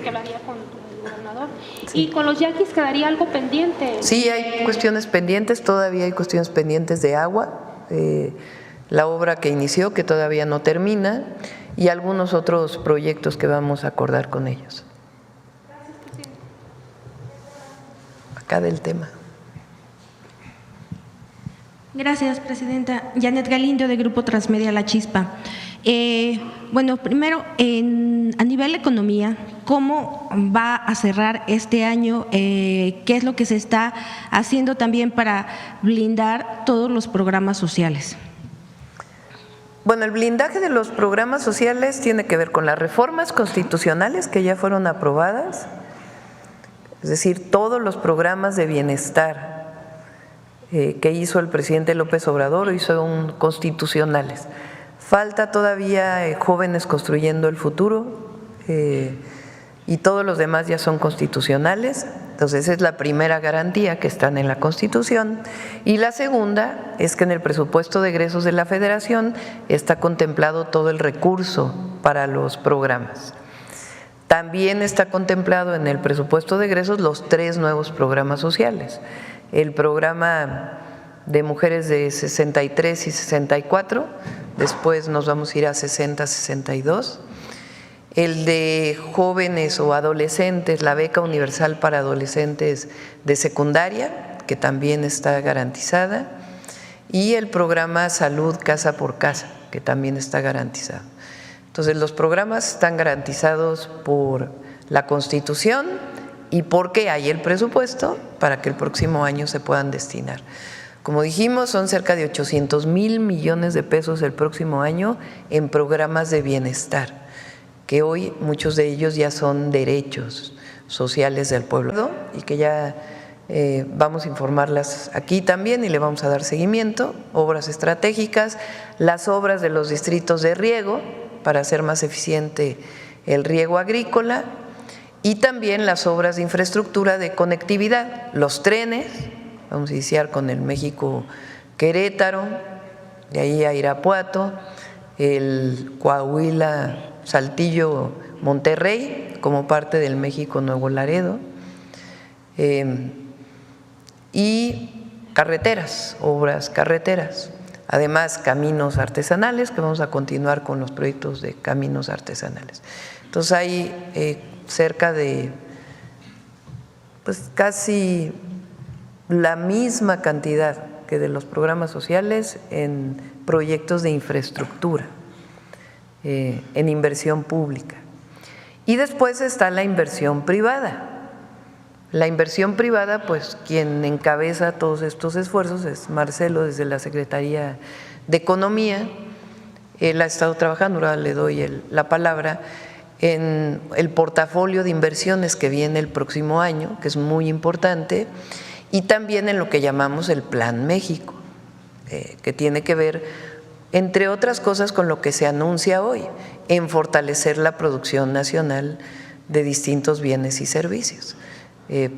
que hablaría con el gobernador. Sí. Y con los yaquis quedaría algo pendiente. Sí, hay cuestiones pendientes, todavía hay cuestiones pendientes de agua, la obra que inició que todavía no termina y algunos otros proyectos que vamos a acordar con ellos. Gracias, presidente. Acá del tema. Gracias, presidenta. Janet Galindo, de Grupo Transmedia La Chispa. Bueno, primero, a nivel economía, ¿cómo va a cerrar este año? ¿Qué es lo que se está haciendo también para blindar todos los programas sociales? Bueno, el blindaje de los programas sociales tiene que ver con las reformas constitucionales que ya fueron aprobadas, es decir, todos los programas de bienestar que hizo el presidente López Obrador hoy son constitucionales. Falta todavía Jóvenes Construyendo el Futuro y todos los demás ya son constitucionales. Entonces, esa es la primera garantía, que están en la Constitución. Y la segunda es que en el presupuesto de egresos de la Federación está contemplado todo el recurso para los programas. También está contemplado en el presupuesto de egresos los 3 nuevos programas sociales. El programa de mujeres de 63 y 64, después nos vamos a ir a 60-62. El de jóvenes o adolescentes, la beca universal para adolescentes de secundaria, que también está garantizada, y el programa Salud Casa por Casa, que también está garantizado. Entonces, los programas están garantizados por la Constitución y porque hay el presupuesto para que el próximo año se puedan destinar. Como dijimos, son cerca de 800,000 millones de pesos el próximo año en programas de bienestar, que hoy muchos de ellos ya son derechos sociales del pueblo y que ya vamos a informarlas aquí también y le vamos a dar seguimiento. Obras estratégicas, las obras de los distritos de riego para hacer más eficiente el riego agrícola y también las obras de infraestructura de conectividad, los trenes. Vamos a iniciar con el México-Querétaro, de ahí a Irapuato, el Coahuila-Saltillo-Monterrey como parte del México-Nuevo Laredo, y carreteras, obras carreteras. Además, caminos artesanales, que vamos a continuar con los proyectos de caminos artesanales. Entonces, hay cerca de casi la misma cantidad que de los programas sociales en proyectos de infraestructura, en inversión pública. Y después está la inversión privada. La inversión privada, pues quien encabeza todos estos esfuerzos es Marcelo desde la Secretaría de Economía. Él ha estado trabajando, ahora le doy la palabra, en el portafolio de inversiones que viene el próximo año, que es muy importante, y también en lo que llamamos el Plan México, que tiene que ver, entre otras cosas, con lo que se anuncia hoy, en fortalecer la producción nacional de distintos bienes y servicios,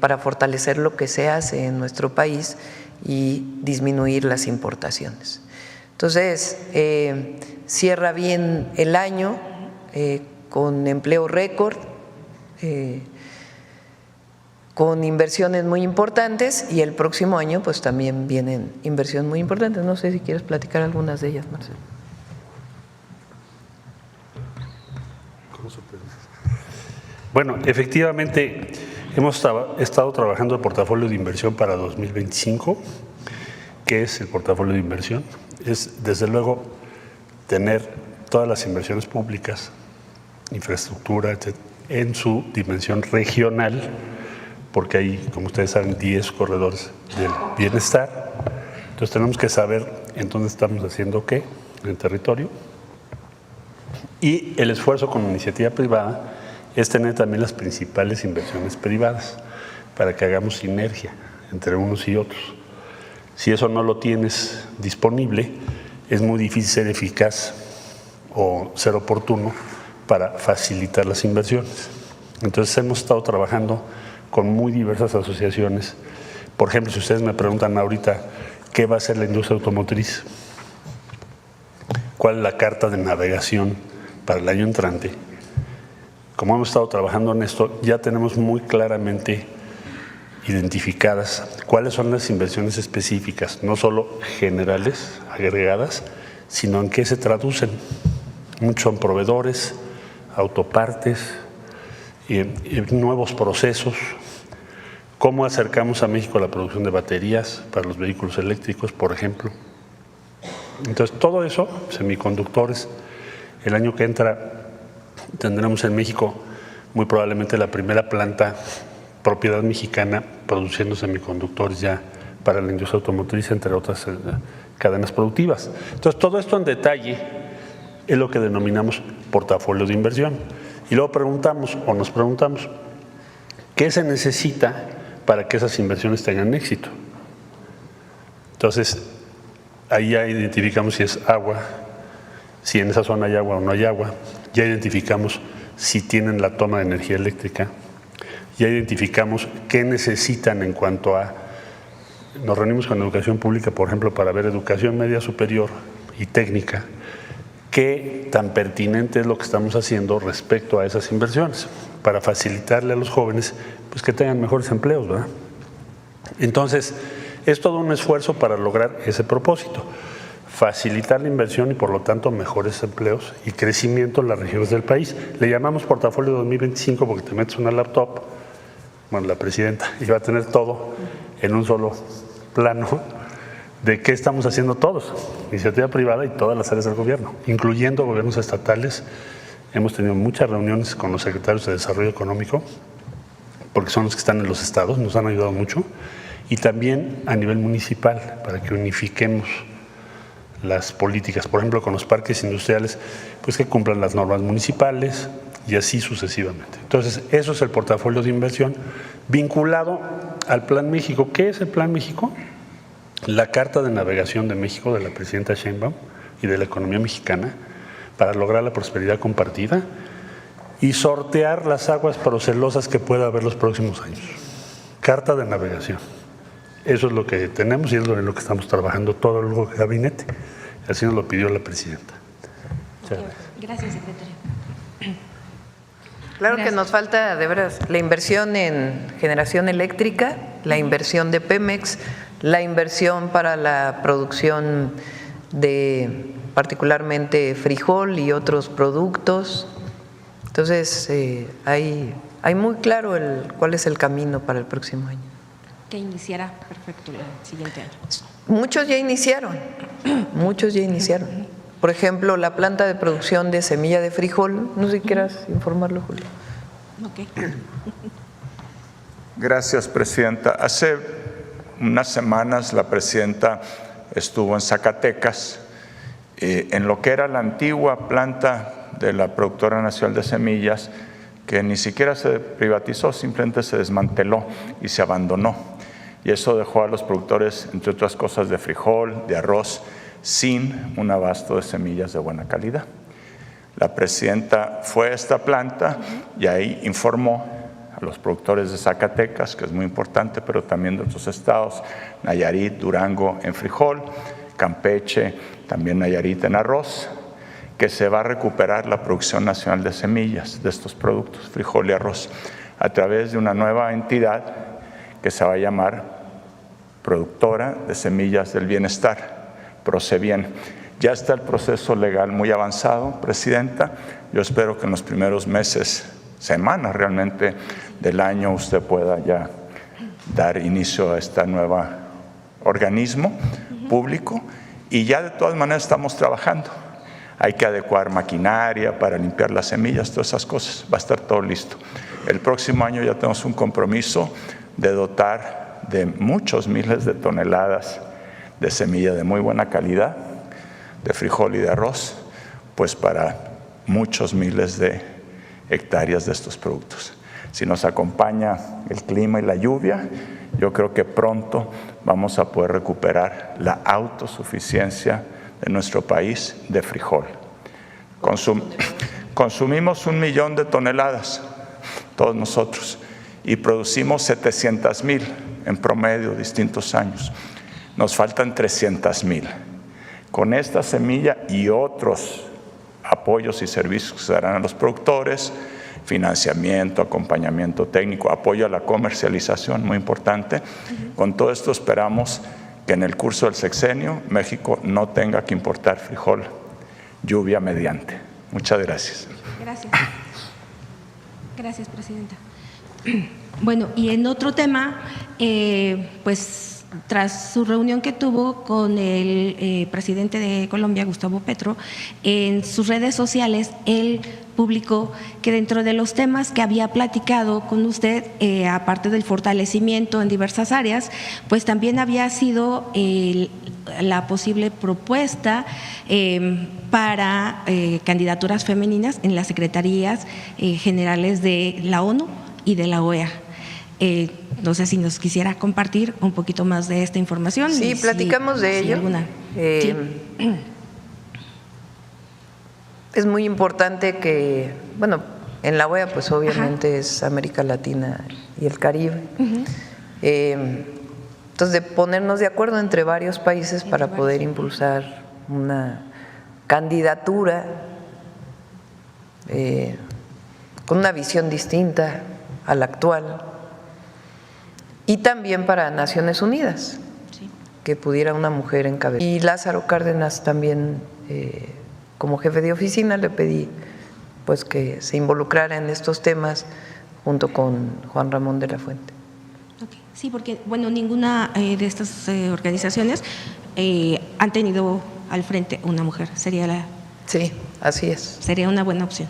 para fortalecer lo que se hace en nuestro país y disminuir las importaciones. Entonces, cierra bien el año con empleo récord, con inversiones muy importantes, y el próximo año pues también vienen inversiones muy importantes. No sé si quieres platicar algunas de ellas, Marcelo. Bueno, efectivamente hemos estado trabajando el portafolio de inversión para 2025, que es el portafolio de inversión. Es desde luego tener todas las inversiones públicas, infraestructura, etc., en su dimensión regional, porque hay, como ustedes saben, 10 corredores del bienestar. Entonces tenemos que saber en dónde estamos haciendo qué en el territorio. Y el esfuerzo con iniciativa privada es tener también las principales inversiones privadas para que hagamos sinergia entre unos y otros. Si eso no lo tienes disponible, es muy difícil ser eficaz o ser oportuno para facilitar las inversiones. Entonces hemos estado trabajando con muy diversas asociaciones. Por ejemplo, si ustedes me preguntan ahorita qué va a hacer la industria automotriz, cuál es la carta de navegación para el año entrante, como hemos estado trabajando en esto, ya tenemos muy claramente identificadas cuáles son las inversiones específicas, no solo generales, agregadas, sino en qué se traducen. Muchos son proveedores, autopartes, y nuevos procesos, cómo acercamos a México la producción de baterías para los vehículos eléctricos, por ejemplo. Entonces, todo eso, semiconductores, el año que entra tendremos en México muy probablemente la primera planta propiedad mexicana produciendo semiconductores ya para la industria automotriz, entre otras cadenas productivas. Entonces, todo esto en detalle es lo que denominamos portafolio de inversión. Y luego nos preguntamos, ¿qué se necesita para que esas inversiones tengan éxito? Entonces, ahí ya identificamos si es agua, si en esa zona hay agua o no hay agua, ya identificamos si tienen la toma de energía eléctrica, ya identificamos qué necesitan en cuanto a… Nos reunimos con educación pública, por ejemplo, para ver educación media superior y técnica, qué tan pertinente es lo que estamos haciendo respecto a esas inversiones, para facilitarle a los jóvenes pues, que tengan mejores empleos, ¿verdad? Entonces, es todo un esfuerzo para lograr ese propósito, facilitar la inversión y por lo tanto mejores empleos y crecimiento en las regiones del país. Le llamamos portafolio 2025 porque te metes una laptop, bueno, la presidenta, y va a tener todo en un solo plano de qué estamos haciendo todos, iniciativa privada y todas las áreas del gobierno, incluyendo gobiernos estatales. Hemos tenido muchas reuniones con los secretarios de Desarrollo Económico, porque son los que están en los estados, nos han ayudado mucho, y también a nivel municipal, para que unifiquemos las políticas, por ejemplo, con los parques industriales, pues que cumplan las normas municipales y así sucesivamente. Entonces, eso es el portafolio de inversión vinculado al Plan México. ¿Qué es el Plan México? La Carta de Navegación de México de la presidenta Sheinbaum y de la economía mexicana para lograr la prosperidad compartida y sortear las aguas procelosas que pueda haber los próximos años. Carta de Navegación. Eso es lo que tenemos y es en lo que estamos trabajando todo el gabinete. Así nos lo pidió la presidenta. Gracias, secretario. Claro que nos falta, de veras, la inversión en generación eléctrica, la inversión de Pemex, la inversión para la producción de particularmente frijol y otros productos. Entonces, hay muy claro cuál es el camino para el próximo año. Que iniciará perfecto el siguiente año. Muchos ya iniciaron, muchos ya iniciaron. Por ejemplo, la planta de producción de semilla de frijol, no sé si quieras informarlo, Julio. Ok. Gracias, presidenta. Hace unas semanas la presidenta estuvo en Zacatecas, en lo que era la antigua planta de la Productora Nacional de Semillas, que ni siquiera se privatizó, simplemente se desmanteló y se abandonó. Y eso dejó a los productores, entre otras cosas, de frijol, de arroz, sin un abasto de semillas de buena calidad. La presidenta fue a esta planta y ahí informó a los productores de Zacatecas, que es muy importante, pero también de otros estados, Nayarit, Durango en frijol, Campeche, también Nayarit en arroz, que se va a recuperar la producción nacional de semillas de estos productos, frijol y arroz, a través de una nueva entidad que se va a llamar Productora de Semillas del Bienestar, Procebien. Ya está el proceso legal muy avanzado, presidenta. Yo espero que en los primeros meses, semanas realmente del año, usted pueda ya dar inicio a este nuevo organismo público y ya de todas maneras estamos trabajando. Hay que adecuar maquinaria para limpiar las semillas, todas esas cosas. Va a estar todo listo. El próximo año ya tenemos un compromiso de dotar de muchos miles de toneladas de semilla de muy buena calidad, de frijol y de arroz, pues para muchos miles de hectáreas de estos productos. Si nos acompaña el clima y la lluvia, yo creo que pronto vamos a poder recuperar la autosuficiencia de nuestro país de frijol. Consumimos 1 millón de toneladas, todos nosotros, y producimos 700,000 en promedio distintos años. Nos faltan 300,000. Con esta semilla y otros apoyos y servicios que se darán a los productores, financiamiento, acompañamiento técnico, apoyo a la comercialización, muy importante. Con todo esto esperamos que en el curso del sexenio México no tenga que importar frijol, lluvia mediante. Muchas gracias. Gracias. Gracias, presidenta. Bueno, y en otro tema, pues tras su reunión que tuvo con el presidente de Colombia, Gustavo Petro, en sus redes sociales, él publicó que dentro de los temas que había platicado con usted, aparte del fortalecimiento en diversas áreas, pues también había sido la posible propuesta para candidaturas femeninas en las secretarías generales de la ONU y de la OEA. No sé si nos quisiera compartir un poquito más de esta información. Sí, platicamos de ello. Sí. Es muy importante que, bueno, en la OEA pues obviamente es América Latina y el Caribe. Entonces, de ponernos de acuerdo entre varios países para poder impulsar una candidatura con una visión distinta a la actual, y también para Naciones Unidas, que pudiera una mujer encabezar. Y Lázaro Cárdenas también, como jefe de oficina, le pedí pues que se involucrara en estos temas junto con Juan Ramón de la Fuente. Okay. Sí, porque bueno, ninguna de estas organizaciones han tenido al frente una mujer. Sí, así es. Sería una buena opción.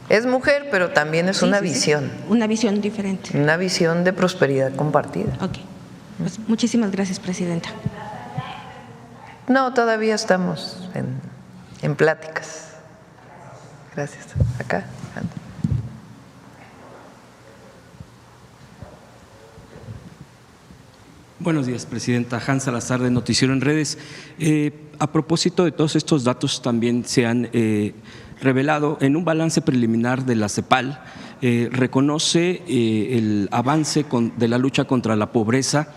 Es mujer, pero también es una visión. Una visión diferente. Una visión de prosperidad compartida. Ok. Pues muchísimas gracias, presidenta. No, todavía estamos en pláticas. Gracias. Acá. Buenos días, presidenta. Hans Salazar, de Noticiero en Redes. A propósito de todos estos datos, también se han revelado en un balance preliminar de la CEPAL, reconoce el avance de la lucha contra la pobreza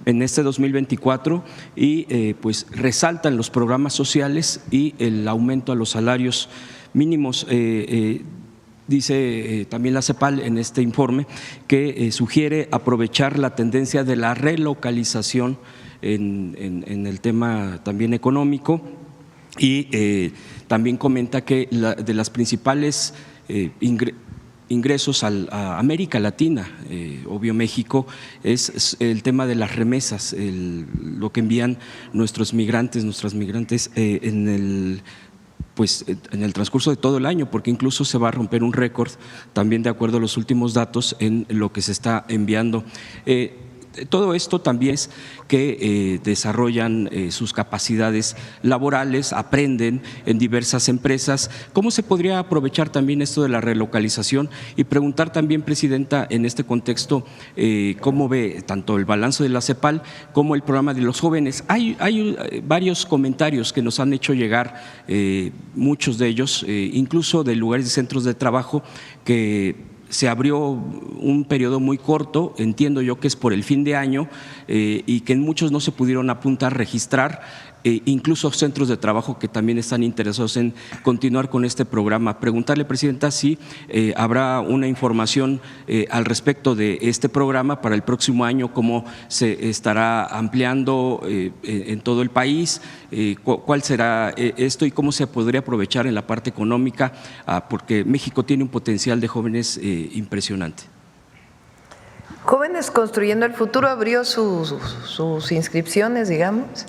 en este 2024 y pues resaltan los programas sociales y el aumento a los salarios mínimos. Dice también la CEPAL en este informe que sugiere aprovechar la tendencia de la relocalización en el tema también económico, y también comenta que de las principales ingresos a América Latina, obvio México, es el tema de las remesas, lo que envían nuestras migrantes en el transcurso de todo el año, porque incluso se va a romper un récord también de acuerdo a los últimos datos en lo que se está enviando. Todo esto también es que desarrollan sus capacidades laborales, aprenden en diversas empresas. ¿Cómo se podría aprovechar también esto de la relocalización? Y preguntar también, presidenta, en este contexto, ¿cómo ve tanto el balance de la CEPAL como el programa de los jóvenes? Hay varios comentarios que nos han hecho llegar, muchos de ellos, incluso de lugares de centros de trabajo, que se abrió un periodo muy corto, entiendo yo que es por el fin de año, y que en muchos no se pudieron apuntar, registrar, incluso centros de trabajo que también están interesados en continuar con este programa. Preguntarle, presidenta, si habrá una información al respecto de este programa para el próximo año, cómo se estará ampliando en todo el país, cuál será esto y cómo se podría aprovechar en la parte económica, porque México tiene un potencial de jóvenes impresionante. Jóvenes Construyendo el Futuro abrió sus inscripciones, digamos.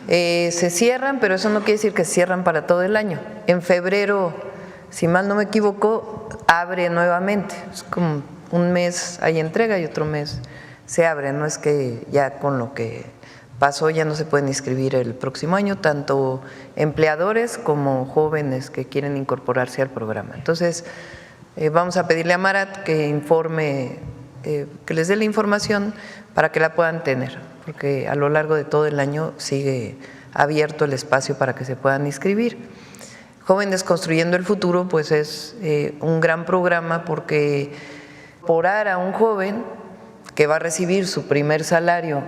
Se cierran, pero eso no quiere decir que se cierran para todo el año. En febrero, si mal no me equivoco, abre nuevamente. Es como un mes hay entrega y otro mes se abre. No es que ya con lo que pasó ya no se pueden inscribir el próximo año, tanto empleadores como jóvenes que quieren incorporarse al programa. Entonces, vamos a pedirle a Marat que informe, que les dé la información para que la puedan tener, porque a lo largo de todo el año sigue abierto el espacio para que se puedan inscribir. Jóvenes Construyendo el Futuro pues es un gran programa, porque incorporar a un joven que va a recibir su primer salario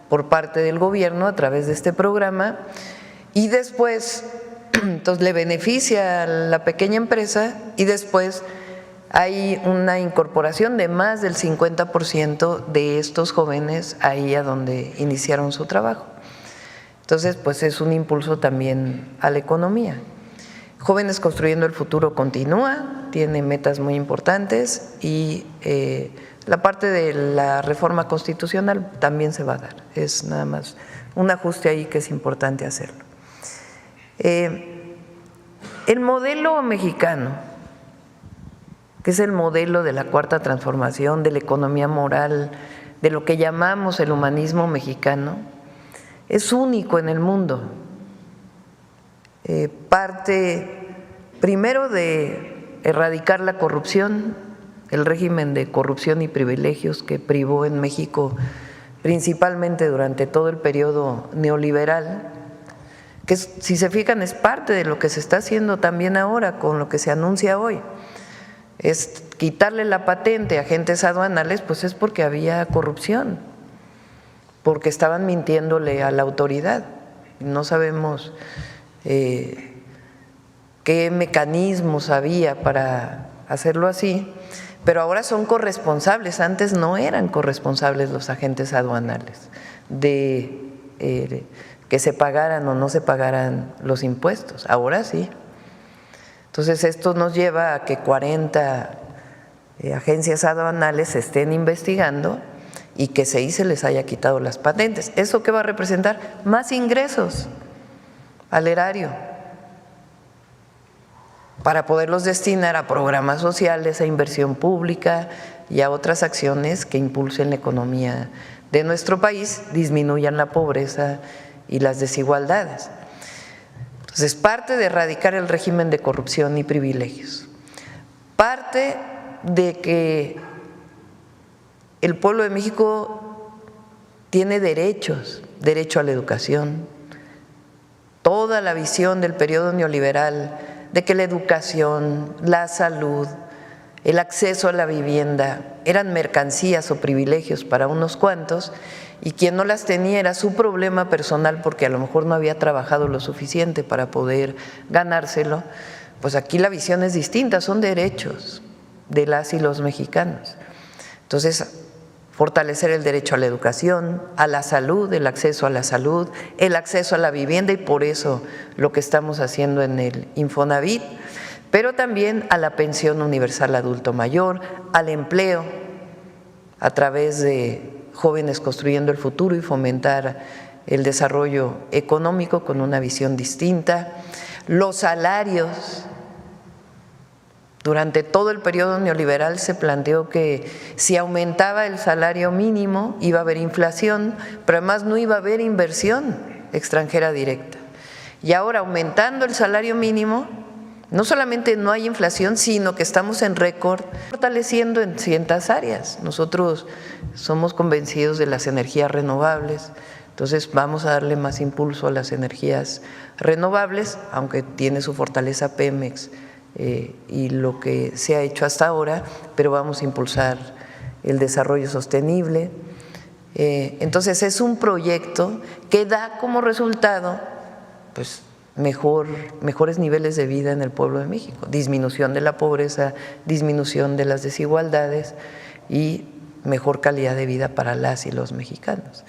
por parte del gobierno a través de este programa, y después entonces le beneficia a la pequeña empresa, y después hay una incorporación de más del 50% de estos jóvenes ahí a donde iniciaron su trabajo. Entonces, pues es un impulso también a la economía. Jóvenes Construyendo el Futuro continúa, tiene metas muy importantes y la parte de la reforma constitucional también se va a dar. Es nada más un ajuste ahí que es importante hacerlo. El modelo mexicano, que es el modelo de la Cuarta Transformación, de la economía moral, de lo que llamamos el humanismo mexicano, es único en el mundo. Parte primero de erradicar la corrupción, el régimen de corrupción y privilegios que privó en México principalmente durante todo el periodo neoliberal, que si se fijan es parte de lo que se está haciendo también ahora con lo que se anuncia hoy. Es quitarle la patente a agentes aduanales, pues es porque había corrupción, porque estaban mintiéndole a la autoridad. No sabemos qué mecanismos había para hacerlo así, pero ahora son corresponsables. Antes no eran corresponsables los agentes aduanales de que se pagaran o no se pagaran los impuestos, ahora sí. Entonces esto nos lleva a que 40 agencias aduanales se estén investigando y que se les haya quitado las patentes. ¿Eso qué va a representar? Más ingresos al erario para poderlos destinar a programas sociales, a inversión pública y a otras acciones que impulsen la economía de nuestro país, disminuyan la pobreza y las desigualdades. Entonces, parte de erradicar el régimen de corrupción y privilegios, parte de que el pueblo de México tiene derechos, derecho a la educación, toda la visión del periodo neoliberal de que la educación, la salud, el acceso a la vivienda eran mercancías o privilegios para unos cuantos y quien no las tenía era su problema personal porque a lo mejor no había trabajado lo suficiente para poder ganárselo. Pues aquí la visión es distinta, son derechos de las y los mexicanos. Entonces, fortalecer el derecho a la educación, a la salud, el acceso a la salud, el acceso a la vivienda y por eso lo que estamos haciendo en el Infonavit, pero también a la pensión universal adulto mayor, al empleo a través de Jóvenes Construyendo el Futuro y fomentar el desarrollo económico con una visión distinta, los salarios. Durante todo el periodo neoliberal se planteó que si aumentaba el salario mínimo iba a haber inflación, pero además no iba a haber inversión extranjera directa. Y ahora aumentando el salario mínimo, no solamente no hay inflación, sino que estamos en récord, fortaleciendo en ciertas áreas. Nosotros somos convencidos de las energías renovables, entonces vamos a darle más impulso a las energías renovables, aunque tiene su fortaleza Pemex y lo que se ha hecho hasta ahora, pero vamos a impulsar el desarrollo sostenible. Entonces es un proyecto que da como resultado pues mejores niveles de vida en el pueblo de México, disminución de la pobreza, disminución de las desigualdades y mejor calidad de vida para las y los mexicanos.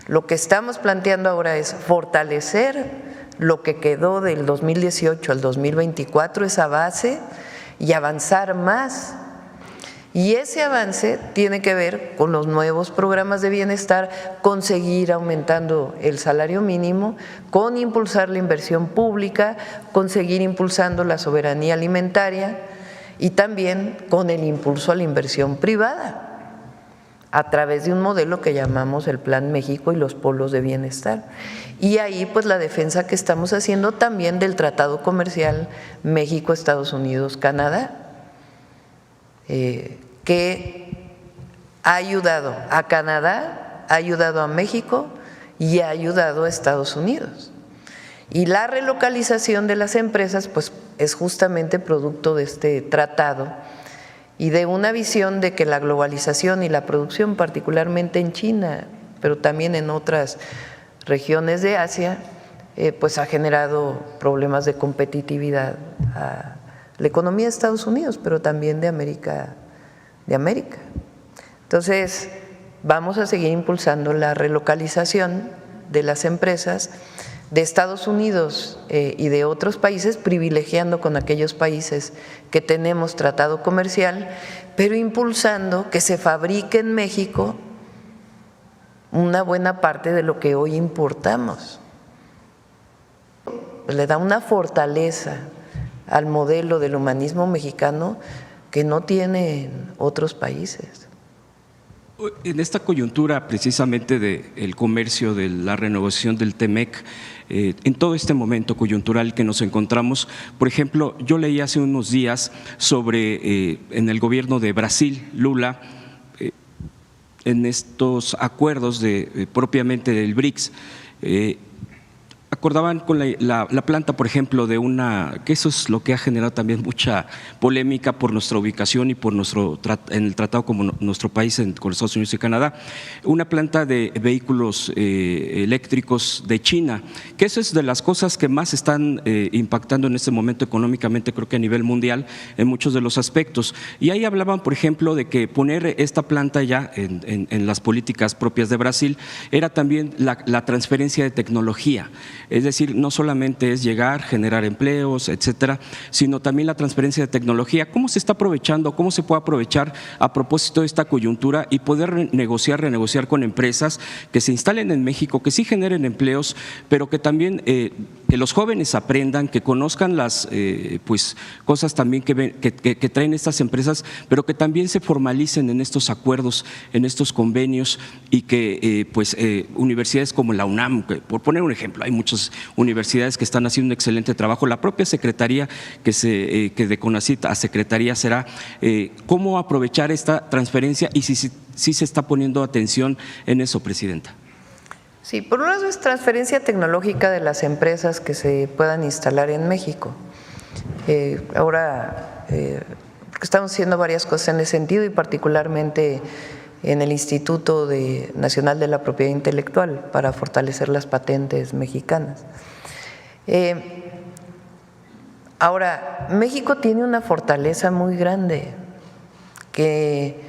Lo que estamos planteando ahora es fortalecer lo que quedó del 2018 al 2024, esa base, y avanzar más. Y ese avance tiene que ver con los nuevos programas de bienestar, con seguir aumentando el salario mínimo, con impulsar la inversión pública, con seguir impulsando la soberanía alimentaria y también con el impulso a la inversión privada a través de un modelo que llamamos el Plan México y los polos de bienestar. Y ahí pues la defensa que estamos haciendo también del Tratado Comercial México, Estados Unidos, Canadá, que ha ayudado a Canadá, ha ayudado a México y ha ayudado a Estados Unidos. Y la relocalización de las empresas pues es justamente producto de este tratado y de una visión de que la globalización y la producción, particularmente en China, pero también en otras regiones de Asia, pues ha generado problemas de competitividad la economía de Estados Unidos, pero también de América. Entonces, vamos a seguir impulsando la relocalización de las empresas de Estados Unidos y de otros países, privilegiando con aquellos países que tenemos tratado comercial, pero impulsando que se fabrique en México una buena parte de lo que hoy importamos. Le da una fortaleza al modelo del humanismo mexicano que no tienen otros países. En esta coyuntura precisamente del comercio, de la renovación del TEMEC, en todo este momento coyuntural que nos encontramos, por ejemplo, yo leí hace unos días sobre en el gobierno de Brasil, Lula, en estos acuerdos propiamente del BRICS, acordaban con la planta, por ejemplo, que eso es lo que ha generado también mucha polémica por nuestra ubicación y por en el tratado como nuestro país con Estados Unidos y Canadá, una planta de vehículos eléctricos de China, que eso es de las cosas que más están impactando en este momento económicamente, creo que a nivel mundial, en muchos de los aspectos. Y ahí hablaban, por ejemplo, de que poner esta planta ya en las políticas propias de Brasil era también la transferencia de tecnología. Es decir, no solamente es llegar, generar empleos, etcétera, sino también la transferencia de tecnología. ¿Cómo se está aprovechando, cómo se puede aprovechar a propósito de esta coyuntura y poder renegociar con empresas que se instalen en México, que sí generen empleos, pero que también que los jóvenes aprendan, que conozcan las pues cosas también que traen estas empresas, pero que también se formalicen en estos acuerdos, en estos convenios y que universidades como la UNAM, por poner un ejemplo, hay muchas universidades que están haciendo un excelente trabajo, la propia secretaría que de CONACYT a secretaría será cómo aprovechar esta transferencia y si se está poniendo atención en eso, Presidenta. Sí, por un lado es transferencia tecnológica de las empresas que se puedan instalar en México. Ahora estamos haciendo varias cosas en ese sentido y particularmente en el Instituto Nacional de la Propiedad Intelectual para fortalecer las patentes mexicanas. Ahora, México tiene una fortaleza muy grande que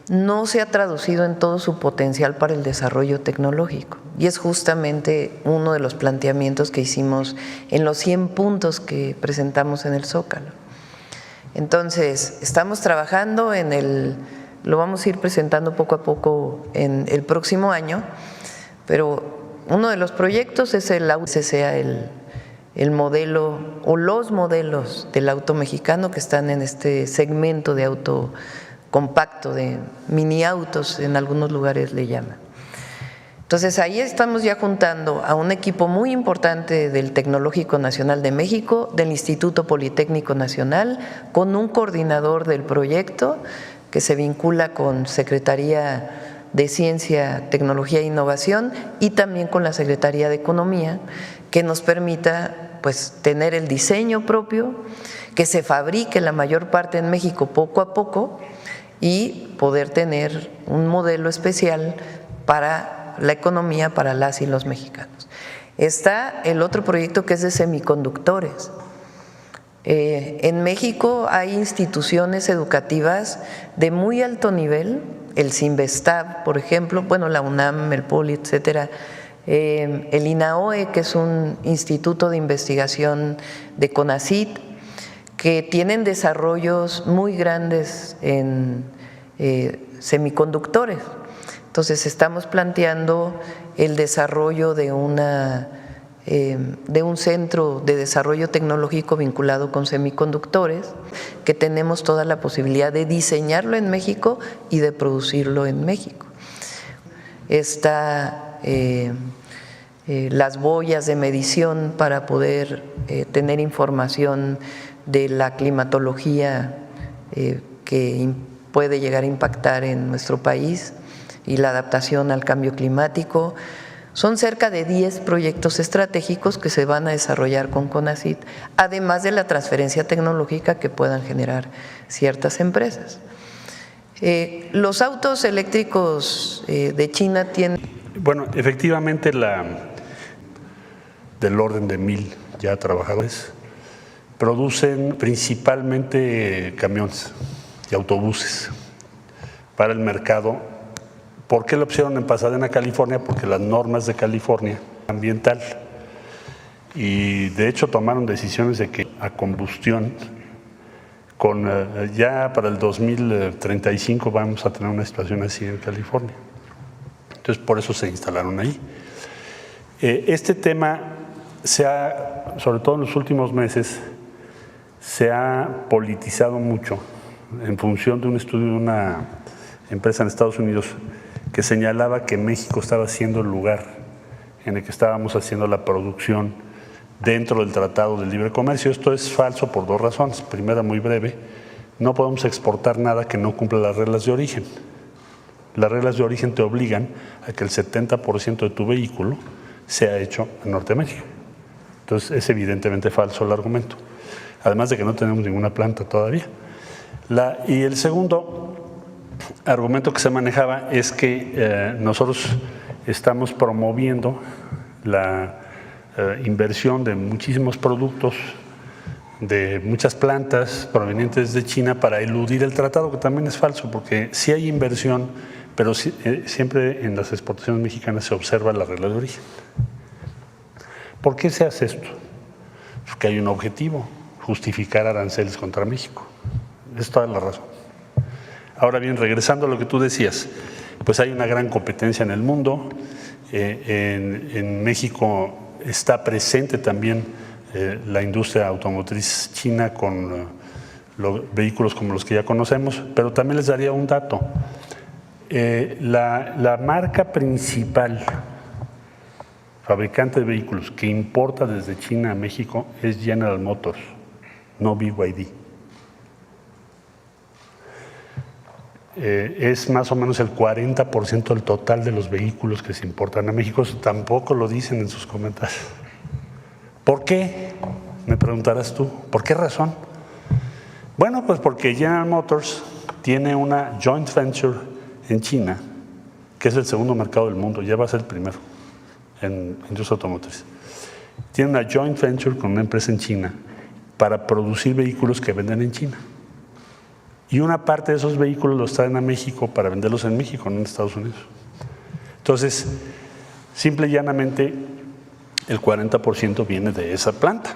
no se ha traducido en todo su potencial para el desarrollo tecnológico y es justamente uno de los planteamientos que hicimos en los 100 puntos que presentamos en el Zócalo. Entonces, estamos trabajando lo vamos a ir presentando poco a poco en el próximo año, pero uno de los proyectos es sea el modelo o los modelos del auto mexicano que están en este segmento de auto compacto, de mini autos, en algunos lugares le llaman. Entonces ahí estamos ya juntando a un equipo muy importante del Tecnológico Nacional de México, del Instituto Politécnico Nacional, con un coordinador del proyecto que se vincula con Secretaría de Ciencia, Tecnología e Innovación y también con la Secretaría de Economía, que nos permita pues tener el diseño propio, que se fabrique la mayor parte en México poco a poco y poder tener un modelo especial para la economía, para las y los mexicanos. Está el otro proyecto que es de semiconductores. En México hay instituciones educativas de muy alto nivel, el CINVESTAB, por ejemplo, bueno, la UNAM, el POLI, etcétera, el INAOE, que es un instituto de investigación de CONACYT, que tienen desarrollos muy grandes en semiconductores. Entonces, estamos planteando el desarrollo de un centro de desarrollo tecnológico vinculado con semiconductores, que tenemos toda la posibilidad de diseñarlo en México y de producirlo en México. Está las boyas de medición para poder tener información de la climatología que puede llegar a impactar en nuestro país y la adaptación al cambio climático. Son cerca de 10 proyectos estratégicos que se van a desarrollar con CONACYT, además de la transferencia tecnológica que puedan generar ciertas empresas. Los autos eléctricos de China tienen… Bueno, efectivamente del orden de 1000 ya trabajadores, producen principalmente camiones y autobuses para el mercado. ¿Por qué lo pusieron en Pasadena, California? Porque las normas de California ambiental, y de hecho tomaron decisiones de que a combustión, ya para el 2035 vamos a tener una situación así en California. Entonces por eso se instalaron ahí. Este tema sobre todo en los últimos meses, se ha politizado mucho en función de un estudio de una empresa en Estados Unidos que señalaba que México estaba siendo el lugar en el que estábamos haciendo la producción dentro del Tratado de Libre Comercio. Esto es falso por dos razones. Primera, muy breve, no podemos exportar nada que no cumpla las reglas de origen. Las reglas de origen te obligan a que el 70% de tu vehículo sea hecho en Norteamérica. Entonces es evidentemente falso el argumento, además de que no tenemos ninguna planta todavía. Y el segundo argumento que se manejaba es que nosotros estamos promoviendo la inversión de muchísimos productos, de muchas plantas provenientes de China para eludir el tratado, que también es falso, porque sí hay inversión, pero siempre en las exportaciones mexicanas se observa la regla de origen. ¿Por qué se hace esto? Porque hay un objetivo, justificar aranceles contra México. Es toda la razón. Ahora bien, regresando a lo que tú decías, pues hay una gran competencia en el mundo. En México está presente también la industria automotriz china con vehículos como los que ya conocemos, pero también les daría un dato. La marca principal fabricante de vehículos que importa desde China a México es General Motors, no BYD. Es más o menos el 40% del total de los vehículos que se importan a México. Tampoco lo dicen en sus comentarios. ¿Por qué? Me preguntarás tú. ¿Por qué razón? Bueno, pues porque General Motors tiene una joint venture en China, que es el segundo mercado del mundo, ya va a ser el primero en industria automotriz. Tiene una joint venture con una empresa en China para producir vehículos que venden en China. Y una parte de esos vehículos los traen a México para venderlos en México, no en Estados Unidos. Entonces, simple y llanamente, el 40% viene de esa planta,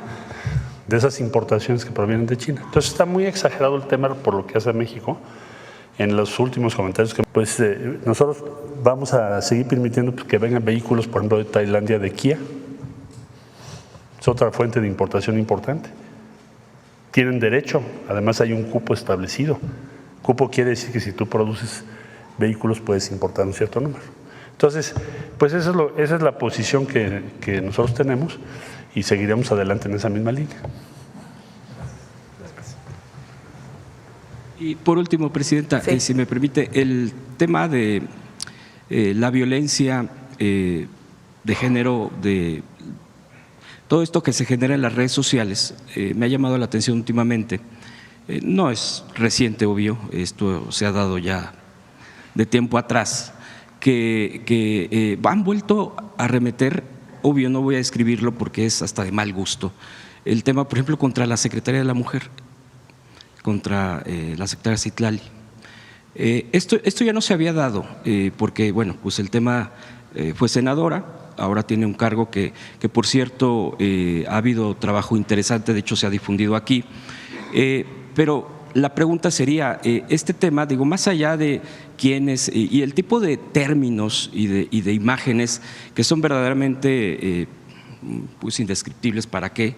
de esas importaciones que provienen de China. Entonces, está muy exagerado el tema por lo que hace México. En los últimos comentarios, pues nosotros vamos a seguir permitiendo que vengan vehículos, por ejemplo, de Tailandia, de Kia. Es otra fuente de importación importante. Tienen derecho, además hay un cupo establecido. Cupo quiere decir que si tú produces vehículos puedes importar un cierto número. Entonces, pues esa es la posición que nosotros tenemos y seguiremos adelante en esa misma línea. Y por último, Presidenta, sí, si me permite, el tema de la violencia de género, de todo esto que se genera en las redes sociales, me ha llamado la atención últimamente. No es reciente, obvio, esto se ha dado ya de tiempo atrás, que han vuelto a remeter, obvio, no voy a describirlo porque es hasta de mal gusto, el tema, por ejemplo, contra la Secretaría de la Mujer, contra la secretaria Citlali. Esto ya no se había dado, porque, bueno, pues el tema fue senadora, ahora tiene un cargo que por cierto, ha habido trabajo interesante, de hecho se ha difundido aquí, pero la pregunta sería, este tema, digo, más allá de quiénes y el tipo de términos y de imágenes que son verdaderamente pues indescriptibles, ¿para qué?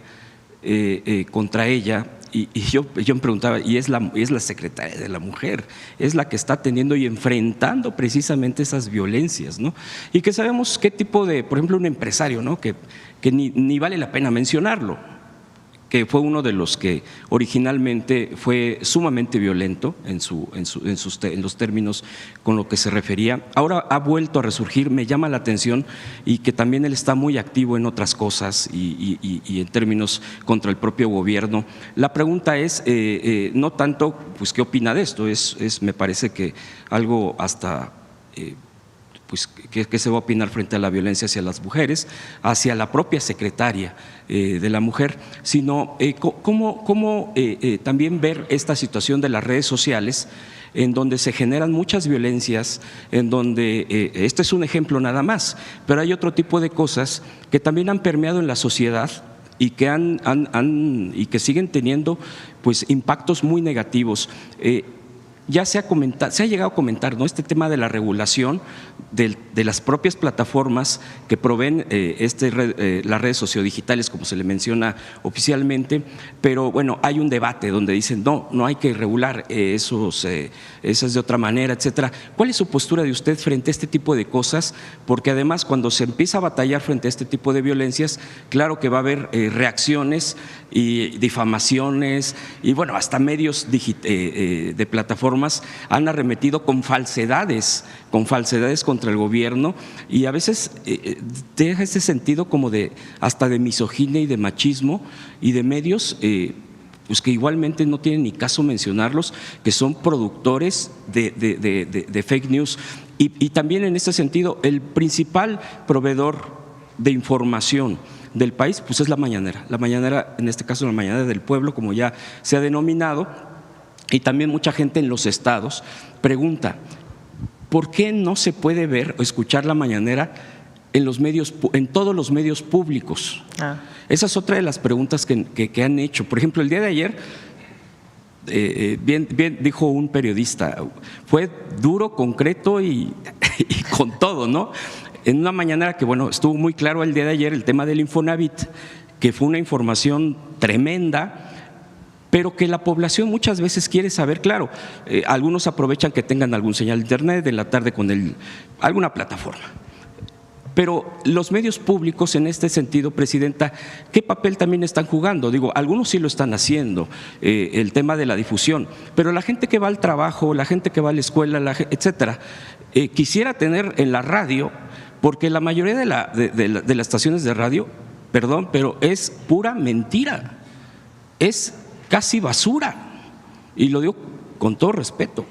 Contra ella. Y yo me preguntaba, y es la secretaria de la Mujer, es la que está teniendo y enfrentando precisamente esas violencias, ¿no? Y que sabemos qué tipo de, por ejemplo, un empresario, ¿no? Que ni vale la pena mencionarlo, que fue uno de los que originalmente fue sumamente violento en los términos con lo que se refería. Ahora ha vuelto a resurgir, me llama la atención, y que también él está muy activo en otras cosas y en términos contra el propio gobierno. La pregunta es, no tanto, pues, ¿qué opina de esto? Me parece que algo hasta pues, qué se va a opinar frente a la violencia hacia las mujeres, hacia la propia secretaria de la mujer, sino cómo también ver esta situación de las redes sociales, en donde se generan muchas violencias, en donde, este es un ejemplo nada más, pero hay otro tipo de cosas que también han permeado en la sociedad y que y que siguen teniendo pues impactos muy negativos. Ya se ha llegado a comentar, ¿no?, este tema de la regulación de las propias plataformas que proveen las redes sociodigitales, como se le menciona oficialmente, pero bueno, hay un debate donde dicen no hay que regular esas de otra manera, etcétera. ¿Cuál es su postura de usted frente a este tipo de cosas? Porque además, cuando se empieza a batallar frente a este tipo de violencias, claro que va a haber reacciones y difamaciones, y bueno, hasta medios de plataformas han arremetido con falsedades contra el gobierno, y a veces deja ese sentido como hasta de misoginia y de machismo, y de medios pues que igualmente no tienen ni caso mencionarlos, que son productores de fake news. Y también en este sentido, el principal proveedor de información del país pues es la mañanera, en este caso la mañanera del pueblo, como ya se ha denominado. Y también mucha gente en los estados pregunta, ¿por qué no se puede ver o escuchar la mañanera en todos los medios públicos? Esa es otra de las preguntas que han hecho. Por ejemplo, el día de ayer, bien dijo un periodista, fue duro, concreto y con todo, ¿no? En una mañanera que, bueno, estuvo muy claro el día de ayer el tema del Infonavit, que fue una información tremenda, pero que la población muchas veces quiere saber. Claro, algunos aprovechan que tengan algún señal de internet, de la tarde con alguna plataforma. Pero los medios públicos en este sentido, Presidenta, ¿qué papel también están jugando? Digo, algunos sí lo están haciendo, el tema de la difusión, pero la gente que va al trabajo, la gente que va a la escuela, etcétera, quisiera tener en la radio, porque la mayoría de las estaciones de radio, perdón, pero es pura mentira, es casi basura, y lo digo con todo respeto.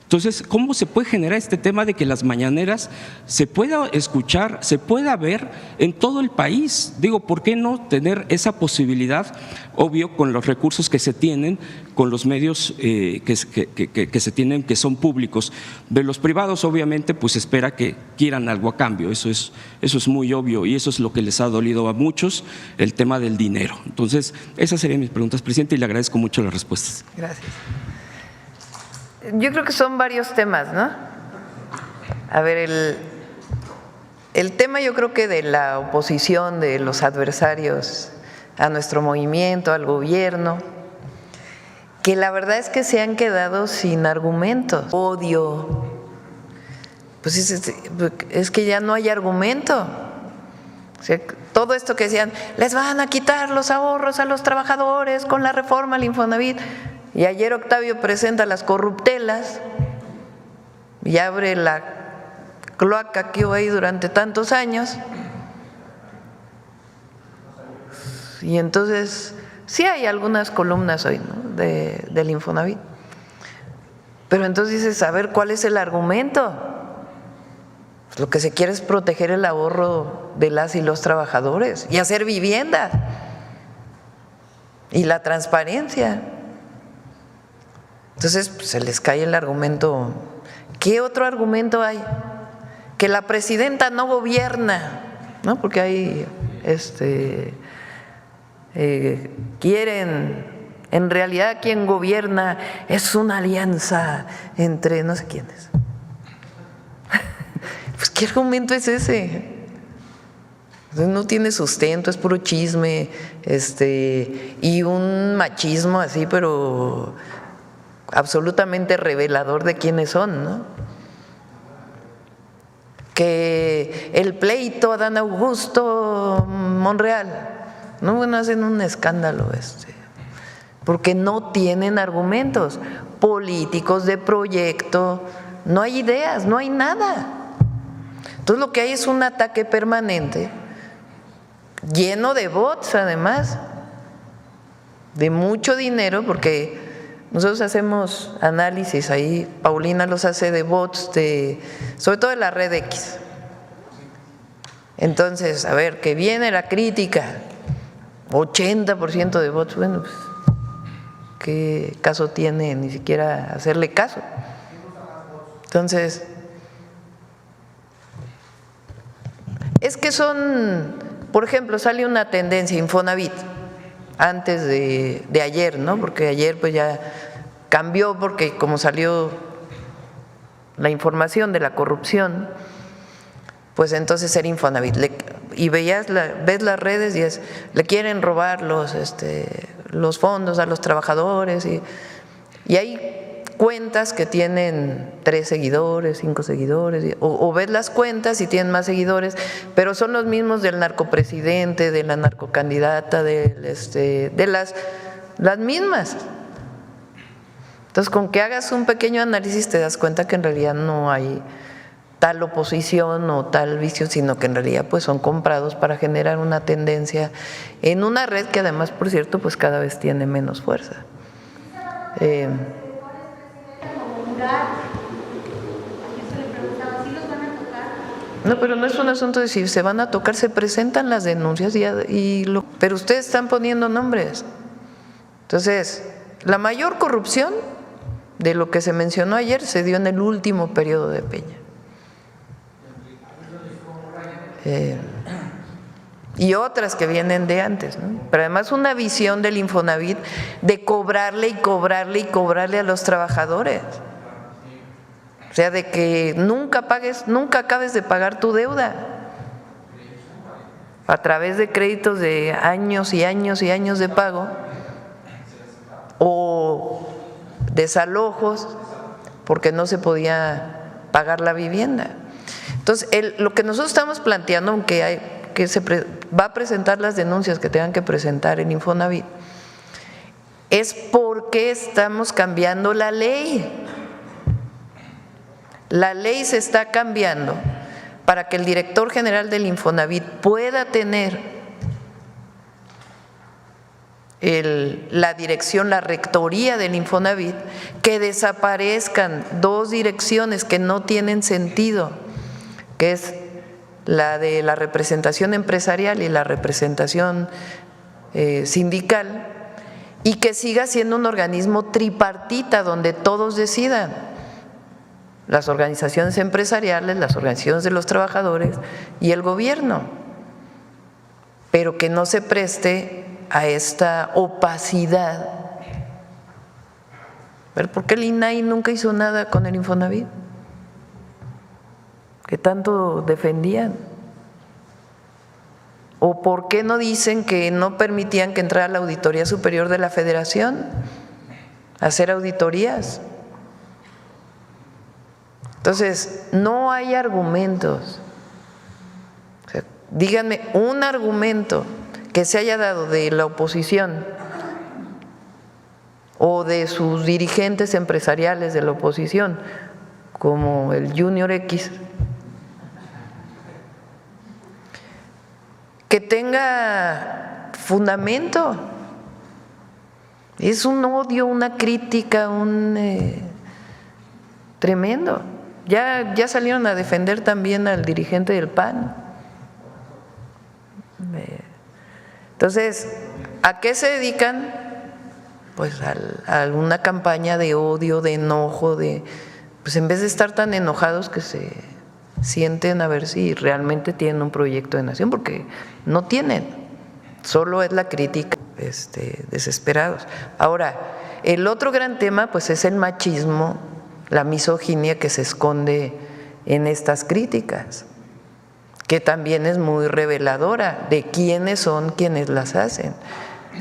Entonces, ¿cómo se puede generar este tema de que las mañaneras se pueda escuchar, se pueda ver en todo el país? Digo, ¿por qué no tener esa posibilidad? Obvio, con los recursos que se tienen, con los medios que se tienen, que son públicos. De los privados, obviamente, pues espera que quieran algo a cambio. Eso es muy obvio, y eso es lo que les ha dolido a muchos, el tema del dinero. Entonces, esas serían mis preguntas, Presidente, y le agradezco mucho las respuestas. Gracias. Yo creo que son varios temas, ¿no? A ver, el tema, yo creo que de la oposición, de los adversarios a nuestro movimiento, al gobierno, que la verdad es que se han quedado sin argumentos. Odio, pues es que ya no hay argumento. O sea, todo esto que decían, les van a quitar los ahorros a los trabajadores con la reforma al Infonavit. Y ayer Octavio presenta las corruptelas y abre la cloaca que hubo ahí durante tantos años. Y entonces sí hay algunas columnas hoy, ¿no?, del Infonavit. Pero entonces dices, a ver, ¿cuál es el argumento? Pues lo que se quiere es proteger el ahorro de las y los trabajadores y hacer vivienda y la transparencia. Entonces pues, se les cae el argumento. ¿Qué otro argumento hay? Que la presidenta no gobierna, ¿no? Porque ahí quieren, en realidad quien gobierna es una alianza entre no sé quiénes. Pues ¿qué argumento es ese? No tiene sustento, es puro chisme, y un machismo así, pero absolutamente revelador de quiénes son, ¿no? Que el pleito Adán Augusto Monreal, no, bueno, hacen un escándalo porque no tienen argumentos políticos de proyecto, no hay ideas, no hay nada. Entonces lo que hay es un ataque permanente, lleno de bots además, de mucho dinero, porque Nosotros hacemos análisis ahí, Paulina los hace de bots, sobre todo de la red X. Entonces, a ver, que viene la crítica, 80% de bots, bueno, pues, ¿qué caso tiene ni siquiera hacerle caso? Entonces, es que son, por ejemplo, sale una tendencia, Infonavit, antes de ayer, ¿no? Porque ayer pues ya cambió, porque como salió la información de la corrupción, pues entonces era Infonavit. Y ves las redes y le quieren robar los fondos a los trabajadores y hay cuentas que tienen 3 seguidores, 5 seguidores, o ves las cuentas y tienen más seguidores, pero son los mismos del narcopresidente, de la narcocandidata, de las mismas. Entonces, con que hagas un pequeño análisis te das cuenta que en realidad no hay tal oposición o tal vicio, sino que en realidad pues son comprados para generar una tendencia en una red que además, por cierto, pues cada vez tiene menos fuerza. No, pero no es un asunto de si se van a tocar, se presentan las denuncias pero ustedes están poniendo nombres. Entonces, la mayor corrupción de lo que se mencionó ayer se dio en el último periodo de Peña. Y otras que vienen de antes, ¿no? Pero además una visión del Infonavit de cobrarle y cobrarle y cobrarle a los trabajadores. O sea, de que nunca acabes de pagar tu deuda a través de créditos de años y años y años de pago o desalojos porque no se podía pagar la vivienda. Entonces, lo que nosotros estamos planteando, aunque va a presentar las denuncias que tengan que presentar en Infonavit, es porque estamos cambiando la ley. La ley se está cambiando para que el director general del Infonavit pueda tener la dirección, la rectoría del Infonavit, que desaparezcan 2 direcciones que no tienen sentido, que es la de la representación empresarial y la representación sindical, y que siga siendo un organismo tripartita donde todos decidan, las organizaciones empresariales, las organizaciones de los trabajadores y el gobierno, pero que no se preste a esta opacidad. ¿Por qué el INAI nunca hizo nada con el Infonavit? Que tanto defendían. ¿O por qué no dicen que no permitían que entrara la Auditoría Superior de la Federación a hacer auditorías? Entonces, no hay argumentos. O sea, díganme un argumento que se haya dado de la oposición o de sus dirigentes empresariales de la oposición, como el Junior X, que tenga fundamento. Es un odio, una crítica, tremendo. Ya salieron a defender también al dirigente del PAN. Entonces, ¿a qué se dedican? Pues a una campaña de odio, de enojo, pues en vez de estar tan enojados, que se sienten a ver si realmente tienen un proyecto de nación, porque no tienen, solo es la crítica, desesperados. Ahora, el otro gran tema pues es el machismo, la misoginia que se esconde en estas críticas, que también es muy reveladora de quiénes son quienes las hacen.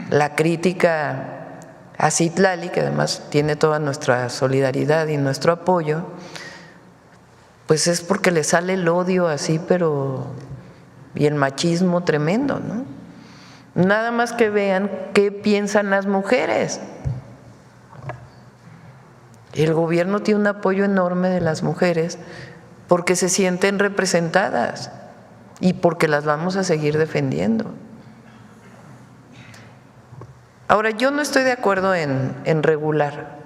La crítica a Citlali, que además tiene toda nuestra solidaridad y nuestro apoyo, pues es porque le sale el odio así, y el machismo tremendo, ¿no? Nada más que vean qué piensan las mujeres. El gobierno tiene un apoyo enorme de las mujeres porque se sienten representadas y porque las vamos a seguir defendiendo. Ahora, yo no estoy de acuerdo en regular.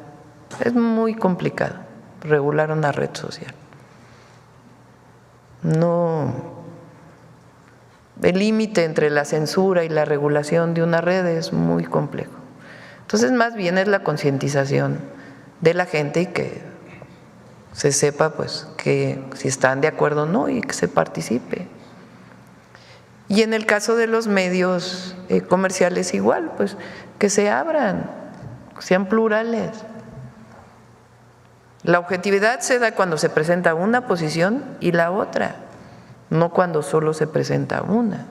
Es muy complicado regular una red social. No, el límite entre la censura y la regulación de una red es muy complejo. Entonces, más bien es la concientización de la gente y que se sepa pues que si están de acuerdo o no y que se participe. Y en el caso de los medios comerciales igual, pues que se abran, sean plurales. La objetividad se da cuando se presenta una posición y la otra, no cuando solo se presenta una.